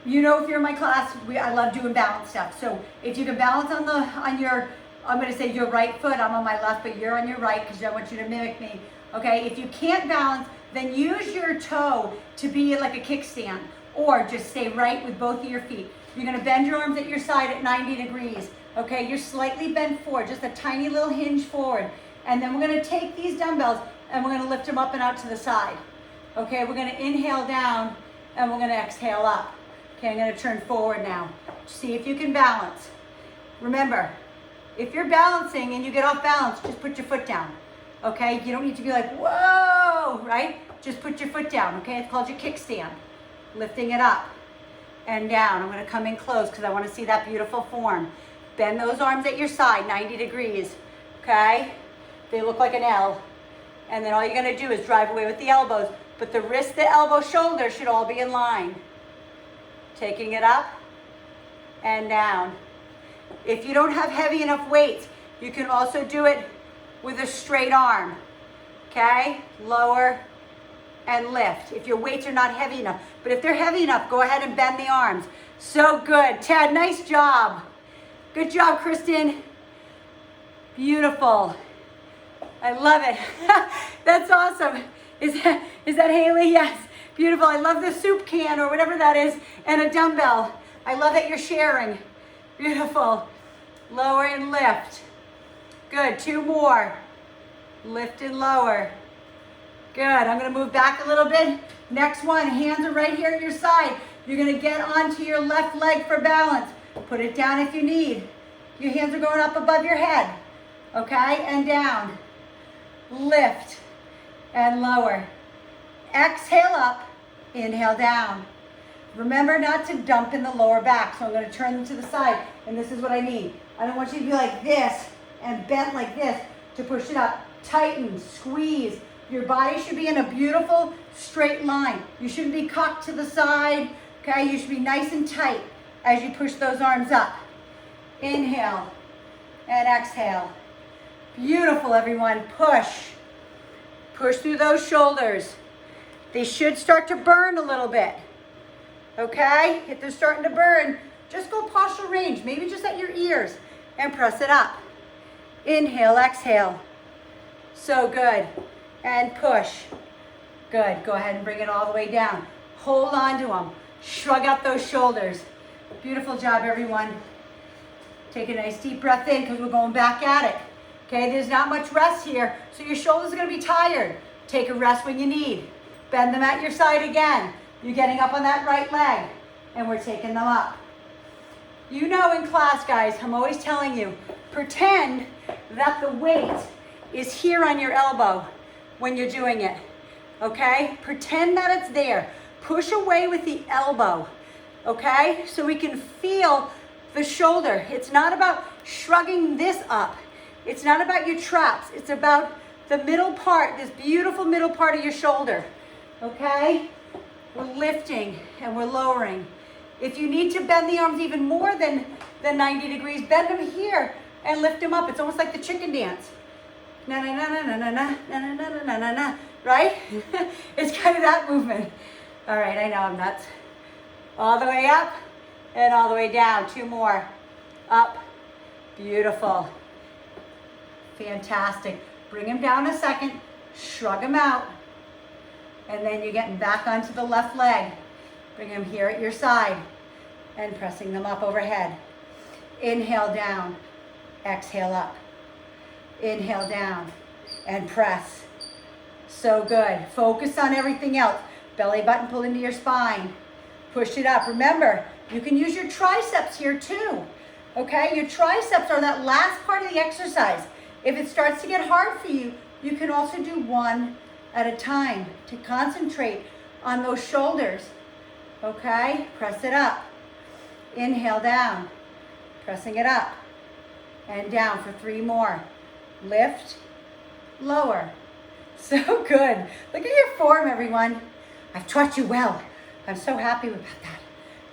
if you're in my class, I love doing balance stuff. So if you can balance on your, I'm going to say your right foot, I'm on my left, but you're on your right because I want you to mimic me. Okay, if you can't balance, then use your toe to be like a kickstand, or just stay right with both of your feet. You're going to bend your arms at your side at 90 degrees. Okay, you're slightly bent forward, just a tiny little hinge forward. And then we're going to take these dumbbells and we're gonna lift them up and out to the side. Okay, we're gonna inhale down and we're gonna exhale up. Okay, I'm gonna turn forward now. See if you can balance. Remember, if you're balancing and you get off balance, just put your foot down. Okay, you don't need to be like, whoa, right? Just put your foot down, okay? It's called your kickstand. Lifting it up and down. I'm gonna come in close because I wanna see that beautiful form. Bend those arms at your side, 90 degrees, okay? They look like an L. And then all you're gonna do is drive away with the elbows, but the wrist, the elbow, shoulder should all be in line. Taking it up and down. If you don't have heavy enough weights, you can also do it with a straight arm, okay? Lower and lift, if your weights are not heavy enough. But if they're heavy enough, go ahead and bend the arms. So good, Ted, nice job. Good job, Kristen. Beautiful. I love it. That's awesome. Is that Haley? Yes. Beautiful. I love the soup can or whatever that is and a dumbbell. I love that you're sharing. Beautiful. Lower and lift. Good. 2 more. Lift and lower. Good. I'm going to move back a little bit. Next one. Hands are right here at your side. You're going to get onto your left leg for balance. Put it down if you need. Your hands are going up above your head. Okay? And down. Lift and lower. Exhale up. Inhale down. Remember not to dump in the lower back. So I'm going to turn them to the side. And this is what I need. I don't want you to be like this and bent like this to push it up. Tighten, squeeze. Your body should be in a beautiful straight line. You shouldn't be cocked to the side. Okay, you should be nice and tight as you push those arms up. Inhale and exhale. Beautiful, everyone. Push. Push through those shoulders. They should start to burn a little bit. Okay, if they're starting to burn, just go partial range, maybe just at your ears, and press it up. Inhale, exhale. So good. And push. Good. Go ahead and bring it all the way down. Hold on to them. Shrug up those shoulders. Beautiful job, everyone. Take a nice deep breath in because we're going back at it. Okay, there's not much rest here, so your shoulders are going to be tired. Take a rest when you need. Bend them at your side again. You're getting up on that right leg, and we're taking them up. You know in class, guys, I'm always telling you, pretend that the weight is here on your elbow when you're doing it, okay? Pretend that it's there. Push away with the elbow, okay? So we can feel the shoulder. It's not about shrugging this up. It's not about your traps. It's about the middle part, this beautiful middle part of your shoulder, okay? We're lifting and we're lowering. If you need to bend the arms even more than 90 degrees, bend them here and lift them up. It's almost like the chicken dance. Na na na na na na na na na na na na, right? It's kind of that movement. All right, I know I'm nuts. All the way up and all the way down. 2 more. Up. Beautiful. Fantastic. Bring them down a second. Shrug them out. And then you're getting back onto the left leg. Bring them here at your side and pressing them up overhead. Inhale down. Exhale up. Inhale down and press. So good. Focus on everything else. Belly button pull into your spine. Push it up. Remember, you can use your triceps here too. Okay, your triceps are that last part of the exercise. If it starts to get hard for you, you can also do one at a time to concentrate on those shoulders. Okay, press it up. Inhale down. Pressing it up and down for 3 more. Lift, lower. So good. Look at your form, everyone. I've taught you well. I'm so happy about that.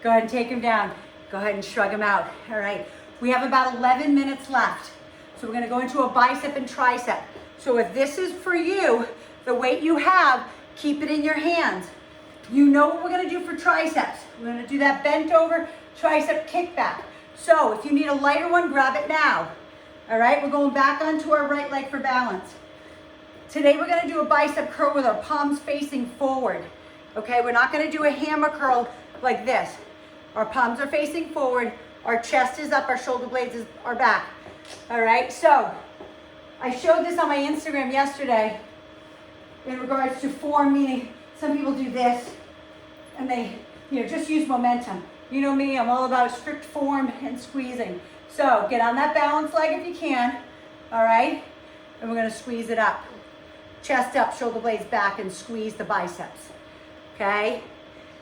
Go ahead and take them down. Go ahead and shrug them out. All right. We have about 11 minutes left. So we're going to go into a bicep and tricep. So if this is for you, the weight you have, keep it in your hands. You know what we're going to do for triceps. We're going to do that bent over tricep kickback. So if you need a lighter one, grab it now. All right, we're going back onto our right leg for balance. Today we're going to do a bicep curl with our palms facing forward. Okay, we're not going to do a hammer curl like this. Our palms are facing forward, our chest is up, our shoulder blades are back. All right, so I showed this on my Instagram yesterday. in regards to form, meaning some people do this and they, just use momentum. You know me, I'm all about strict form and squeezing. So get on that balanced leg if you can, all right? And we're gonna squeeze it up. Chest up, shoulder blades back, and squeeze the biceps, okay?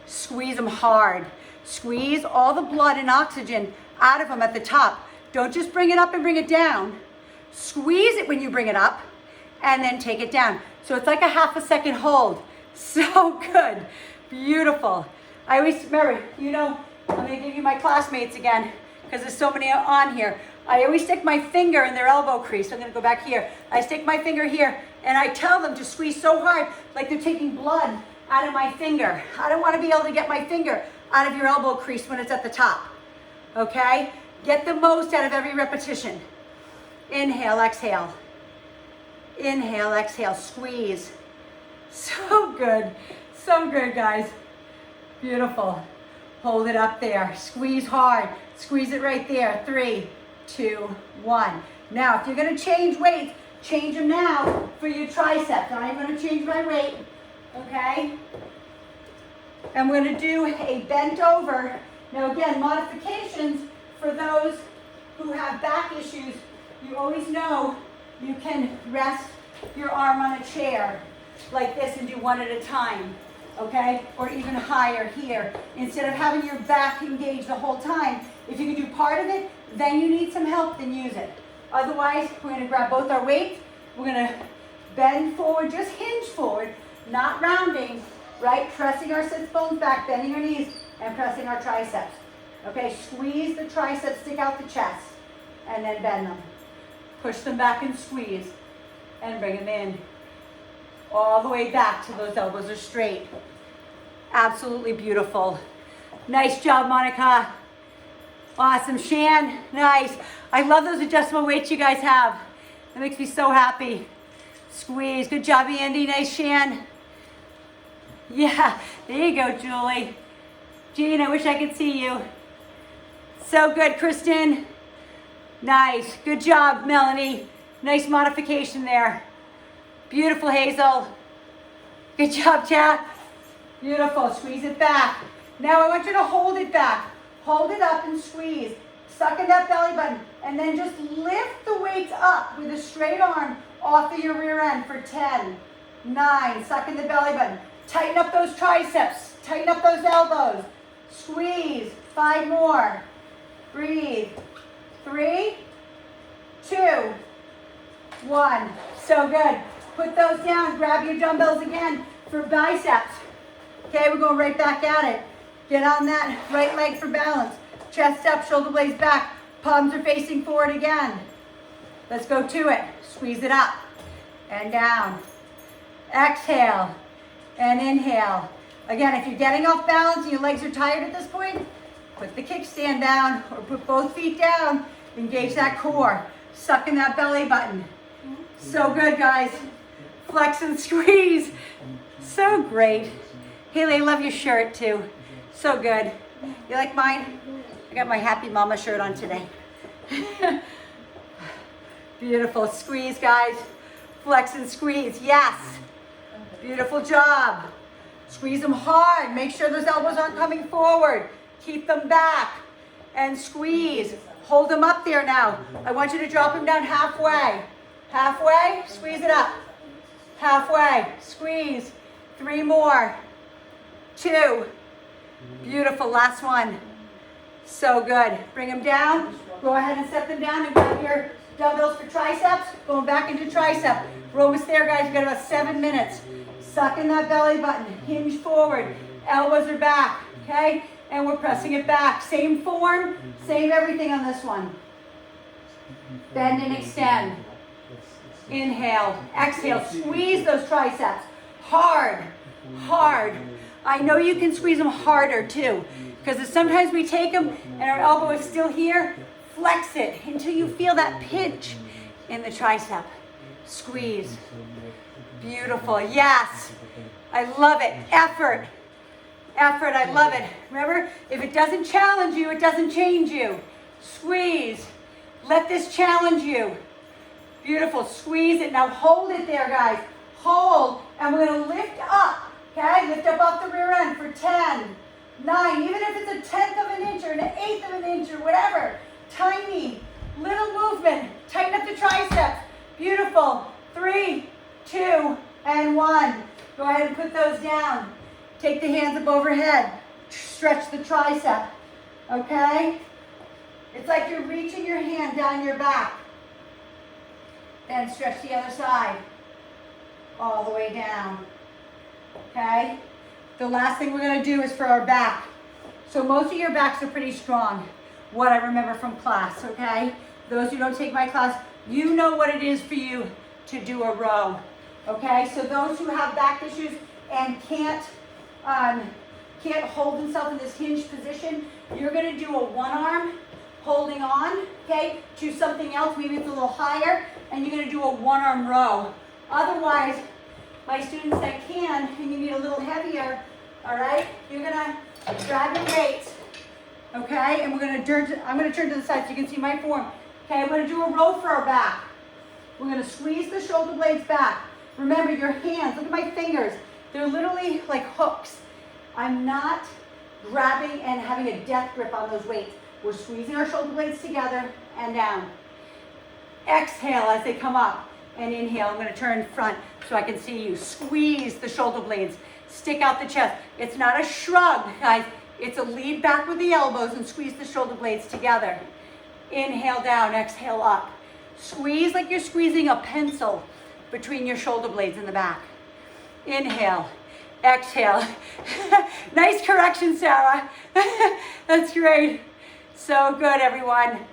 Squeeze them hard. Squeeze all the blood and oxygen out of them at the top. Don't just bring it up and bring it down. Squeeze it when you bring it up, and then take it down. So it's like a half a second hold. So good, beautiful. I always, remember, I'm gonna give you my classmates again, because there's so many on here. I always stick my finger in their elbow crease. So I'm gonna go back here. I stick my finger here, and I tell them to squeeze so hard, like they're taking blood out of my finger. I don't wanna be able to get my finger out of your elbow crease when it's at the top, okay? Get the most out of every repetition. Inhale, exhale. Inhale, exhale, squeeze. So good, guys. Beautiful. Hold it up there, squeeze hard. Squeeze it right there, 3, 2, 1. Now, if you're gonna change weights, change them now for your triceps. I'm gonna change my weight, okay? And we're gonna do a bent over. Now again, modifications for those who have back issues. You always know you can rest your arm on a chair like this and do one at a time, okay? Or even higher here. Instead of having your back engaged the whole time, if you can do part of it, then you need some help, then use it. Otherwise, we're gonna grab both our weights, we're gonna bend forward, just hinge forward, not rounding, right? Pressing our sits bones back, bending our knees, and pressing our triceps. Okay, squeeze the triceps, stick out the chest, and then bend them. Push them back and squeeze, and bring them in. All the way back till those elbows are straight. Absolutely beautiful. Nice job, Monica. Awesome, Shan, nice. I love those adjustable weights you guys have. That makes me so happy. Squeeze, good job, Andy, nice, Shan. Yeah, there you go, Julie. Jean, I wish I could see you. So good, Kristen. Nice, good job, Melanie. Nice modification there. Beautiful, Hazel. Good job, chat. Beautiful, squeeze it back. Now I want you to hold it back. Hold it up and squeeze. Suck in that belly button, and then just lift the weights up with a straight arm off of your rear end for 10, 9, suck in the belly button. Tighten up those triceps, tighten up those elbows. Squeeze, 5 more. Breathe. 3, 2, 1. So good. Put those down, grab your dumbbells again for biceps. Okay, we're going right back at it. Get on that right leg for balance. Chest up, shoulder blades back. Palms are facing forward again. Let's go to it. Squeeze it up and down. Exhale and inhale. Again, if you're getting off balance and your legs are tired at this point, put the kickstand down or put both feet down. Engage that core. Suck in that belly button. So good, guys. Flex and squeeze. So great. Haley, I love your shirt too. So good. You like mine? I got my Happy Mama shirt on today. Beautiful. Squeeze, guys. Flex and squeeze. Yes. Beautiful job. Squeeze them hard. Make sure those elbows aren't coming forward. Keep them back. And squeeze. Hold them up there now. I want you to drop them down halfway. Halfway. Squeeze it up. Halfway. Squeeze. 3 more. 2. Beautiful. Last one. So good. Bring them down. Go ahead and set them down and grab your dumbbells for triceps. Going back into tricep. We're almost there, guys. We've got about 7 minutes. Suck in that belly button. Hinge forward. Elbows are back. Okay? And we're pressing it back. Same form. Same everything on this one. Bend and extend. Inhale. Exhale. Squeeze those triceps. Hard. Hard. I know you can squeeze them harder too. Because sometimes we take them and our elbow is still here. Flex it until you feel that pinch in the tricep. Squeeze. Beautiful. Yes. I love it. Effort. Effort. I love it. Remember, if it doesn't challenge you, it doesn't change you. Squeeze. Let this challenge you. Beautiful. Squeeze it. Now hold it there, guys. Hold And we're gonna lift up, okay? Lift up off the rear end for 10, 9, even if it's a 1/10 of an inch or an 1/8 of an inch or whatever. Tiny, little movement. Tighten up the triceps. Beautiful. 3, 2, and 1. Go ahead and put those down. Take the hands up overhead. Stretch the tricep, okay? It's like you're reaching your hand down your back. Then stretch the other side. All the way down, okay? The last thing we're gonna do is for our back. So most of your backs are pretty strong, what I remember from class, okay? Those who don't take my class, you know what it is for you to do a row, okay? So those who have back issues and can't hold themselves in this hinged position, you're gonna do a one arm holding on, okay, to something else, maybe it's a little higher, and you're gonna do a one arm row. Otherwise, my students that can, and you need a little heavier, all right, you're gonna grab your weights, okay, and I'm gonna turn to the side so you can see my form. Okay, I'm gonna do a row for our back. We're gonna squeeze the shoulder blades back. Remember your hands, look at my fingers. They're literally like hooks. I'm not grabbing and having a death grip on those weights. We're squeezing our shoulder blades together and down. Exhale as they come up and inhale. I'm gonna turn front so I can see you. Squeeze the shoulder blades, stick out the chest. It's not a shrug, guys. It's a lead back with the elbows and squeeze the shoulder blades together. Inhale down, exhale up. Squeeze like you're squeezing a pencil between your shoulder blades in the back. Inhale, exhale. Nice correction, Sarah. That's great. So good, everyone.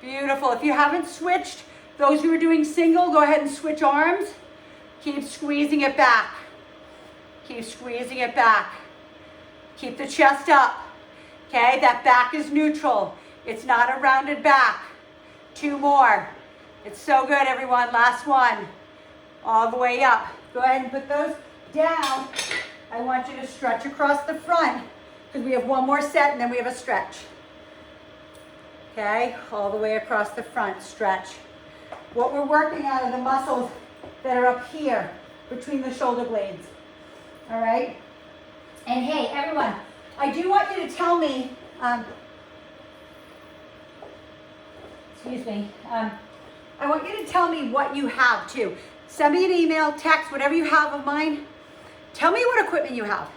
Beautiful. If you haven't switched, those who are doing single, go ahead and switch arms. Keep squeezing it back. Keep squeezing it back. Keep the chest up. Okay, that back is neutral. It's not a rounded back. 2 more. It's so good, everyone. Last one. All the way up. Go ahead and put those down. I want you to stretch across the front because we have one more set and then we have a stretch. Okay, all the way across the front, stretch. What we're working on are the muscles that are up here between the shoulder blades. All right? And hey, everyone, I do want you to tell me, I want you to tell me what you have too. Send me an email, text, whatever you have of mine. Tell me what equipment you have.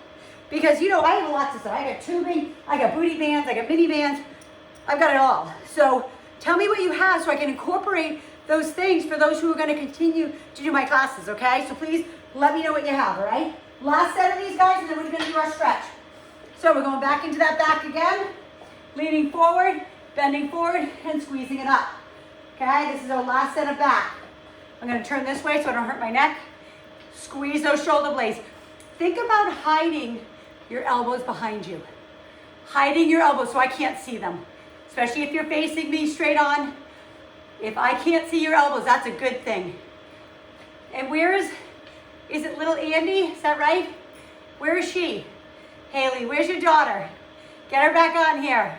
Because, you know, I have lots of stuff. I got tubing, I got booty bands, I got mini bands. I've got it all. So tell me what you have so I can incorporate those things for those who are going to continue to do my classes, okay? So please let me know what you have, all right? Last set of these guys, and then we're going to do our stretch. So we're going back into that back again, leaning forward, bending forward, and squeezing it up. Okay, this is our last set of back. I'm going to turn this way so I don't hurt my neck. Squeeze those shoulder blades. Think about hiding your elbows behind you. Hiding your elbows so I can't see them. Especially if you're facing me straight on. If I can't see your elbows, that's a good thing. And is it little Andy? Is that right? Where is she? Haley, where's your daughter? Get her back on here.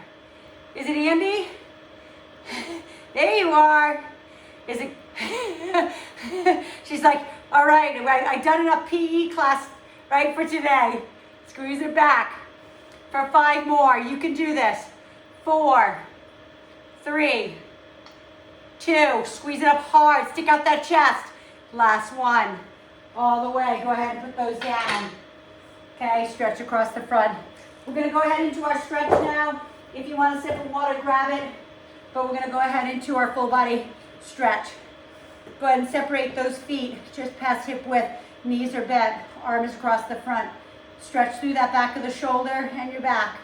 Is it Andy? There you are. Is it? She's like, all right, I done enough PE class, right, for today. Squeeze it back. For 5 more, you can do this. 4, 3, 2, squeeze it up hard, stick out that chest. Last one, all the way. Go ahead and put those down. Okay, stretch across the front. We're gonna go ahead into our stretch now. If you want a sip of water, grab it. But we're gonna go ahead into our full body stretch. Go ahead and separate those feet just past hip width. Knees are bent, arms across the front. Stretch through that back of the shoulder and your back.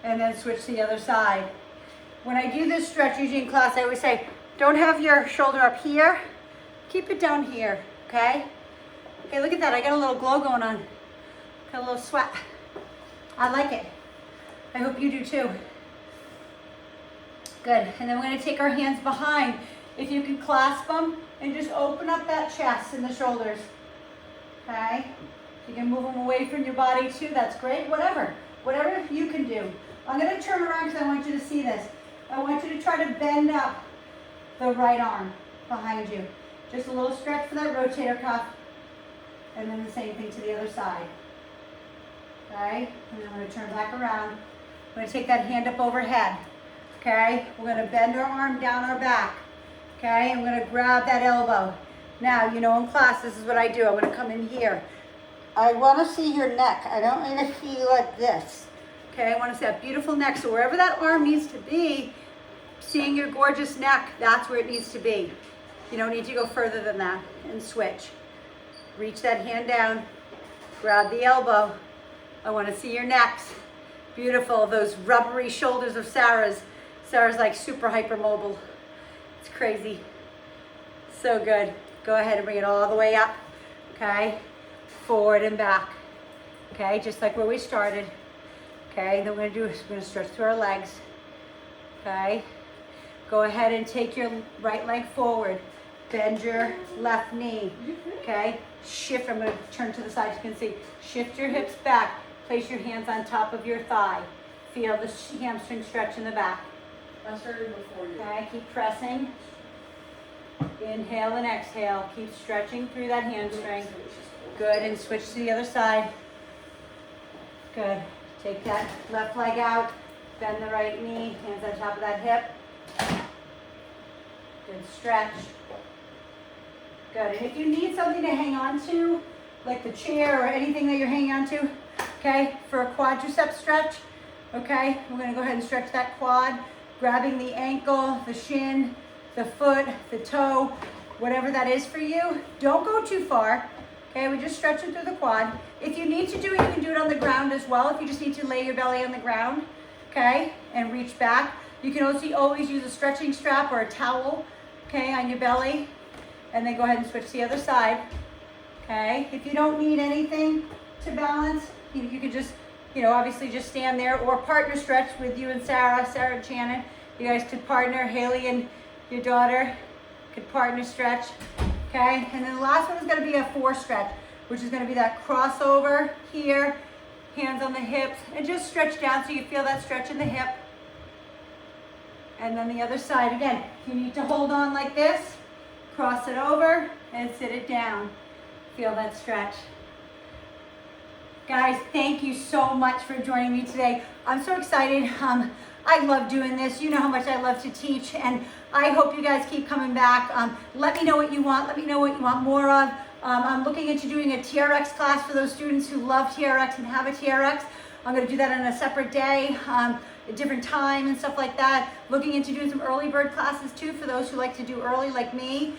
And then switch to the other side. When I do this stretch, usually in class, I always say, don't have your shoulder up here. Keep it down here, okay? Okay, look at that. I got a little glow going on. Got a little sweat. I like it. I hope you do too. Good. And then we're going to take our hands behind. If you can clasp them and just open up that chest and the shoulders. Okay? You can move them away from your body too. That's great. Whatever you can do. I'm going to turn around because I want you to see this. I want you to try to bend up the right arm behind you. Just a little stretch for that rotator cuff. And then the same thing to the other side. Okay, and then I'm going to turn back around. I'm going to take that hand up overhead. Okay, we're going to bend our arm down our back. Okay, I'm going to grab that elbow. Now, you know in class, this is what I do. I'm going to come in here. I want to see your neck. I don't want to see you like this. Okay, I want to see that beautiful neck. So wherever that arm needs to be, seeing your gorgeous neck, that's where it needs to be. You don't need to go further than that. And switch. Reach that hand down. Grab the elbow. I want to see your necks. Beautiful. Those rubbery shoulders of Sarah's. Sarah's like super hypermobile. It's crazy. So good. Go ahead and bring it all the way up. Okay. Forward and back. Okay. Just like where we started. Okay. Then we're going to do is we're going to stretch through our legs. Okay. Go ahead and take your right leg forward. Bend your left knee. Okay. Shift. I'm going to turn to the side so you can see. Shift your hips back. Place your hands on top of your thigh. Feel the hamstring stretch in the back. I started before you. Okay, keep pressing. Inhale and exhale. Keep stretching through that hamstring. Good, and switch to the other side. Good. Take that left leg out. Bend the right knee. Hands on top of that hip. Good stretch. Good, and if you need something to hang on to, like the chair or anything that you're hanging on to, okay, for a quadricep stretch, okay, we're going to go ahead and stretch that quad, grabbing the ankle, the shin, the foot, the toe, whatever that is for you. Don't go too far, okay, we just stretch it through the quad. If you need to do it, you can do it on the ground as well, if you just need to lay your belly on the ground, okay, and reach back. You can also always use a stretching strap or a towel, okay, on your belly, and then go ahead and switch to the other side, okay. If you don't need anything to balance, you can just, obviously just stand there or partner stretch with you and Sarah and Shannon. You guys could partner, Haley and your daughter could partner stretch, okay? And then the last one is gonna be a 4 stretch, which is gonna be that crossover here, hands on the hips, and just stretch down so you feel that stretch in the hip. And then the other side, again, you need to hold on like this, cross it over, and sit it down. Feel that stretch. Guys, thank you so much for joining me today. I'm so excited. I love doing this. You know how much I love to teach, and I hope you guys keep coming back. Let me know what you want. Let me know what you want more of. I'm looking into doing a TRX class for those students who love TRX and have a TRX. I'm going to do that on a separate day, a different time and stuff like that. Looking into doing some early bird classes too for those who like to do early like me.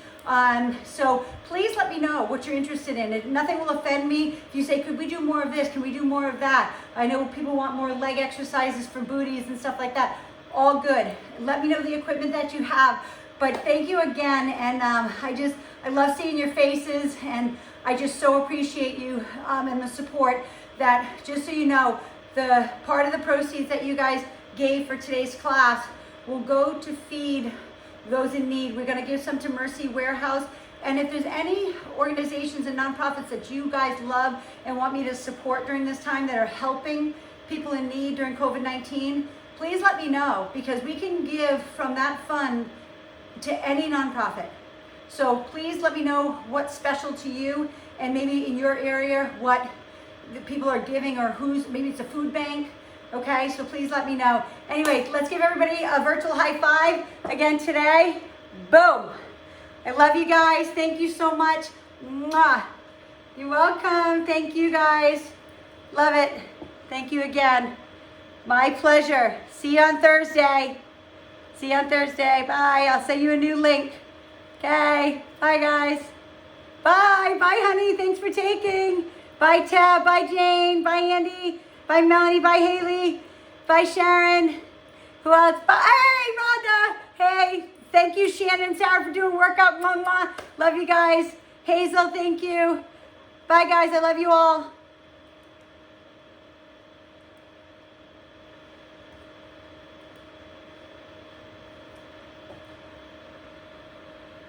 So please let me know what you're interested in. Nothing will offend me if you say, could we do more of this? Can we do more of that? I know people want more leg exercises for booties and stuff like that. All good. Let me know the equipment that you have. But thank you again. And I love seeing your faces, and I just so appreciate you and the support. That, just so you know, the part of the proceeds that you guys gave for today's class will go to feed those in need. We're going to give some to Mercy Warehouse. And if there's any organizations and nonprofits that you guys love and want me to support during this time that are helping people in need during COVID-19, please let me know, because we can give from that fund to any nonprofit. So please let me know what's special to you, and maybe in your area what the people are giving, or maybe it's a food bank. Okay, so please let me know. Anyway, let's give everybody a virtual high five again today. Boom. I love you guys. Thank you so much. Mwah. You're welcome. Thank you guys. Love it. Thank you again. My pleasure. See you on Thursday. See you on Thursday. Bye. I'll send you a new link. Okay. Bye, guys. Bye. Bye, honey. Thanks for taking. Bye, Tab. Bye, Jane. Bye, Andy. Bye, Melanie. Bye, Haley. Bye, Sharon. Who else? Bye. Hey, Rhonda. Hey. Thank you, Shannon and Sarah, for doing workout. Mwah, mwah. Love you guys. Hazel, thank you. Bye, guys. I love you all.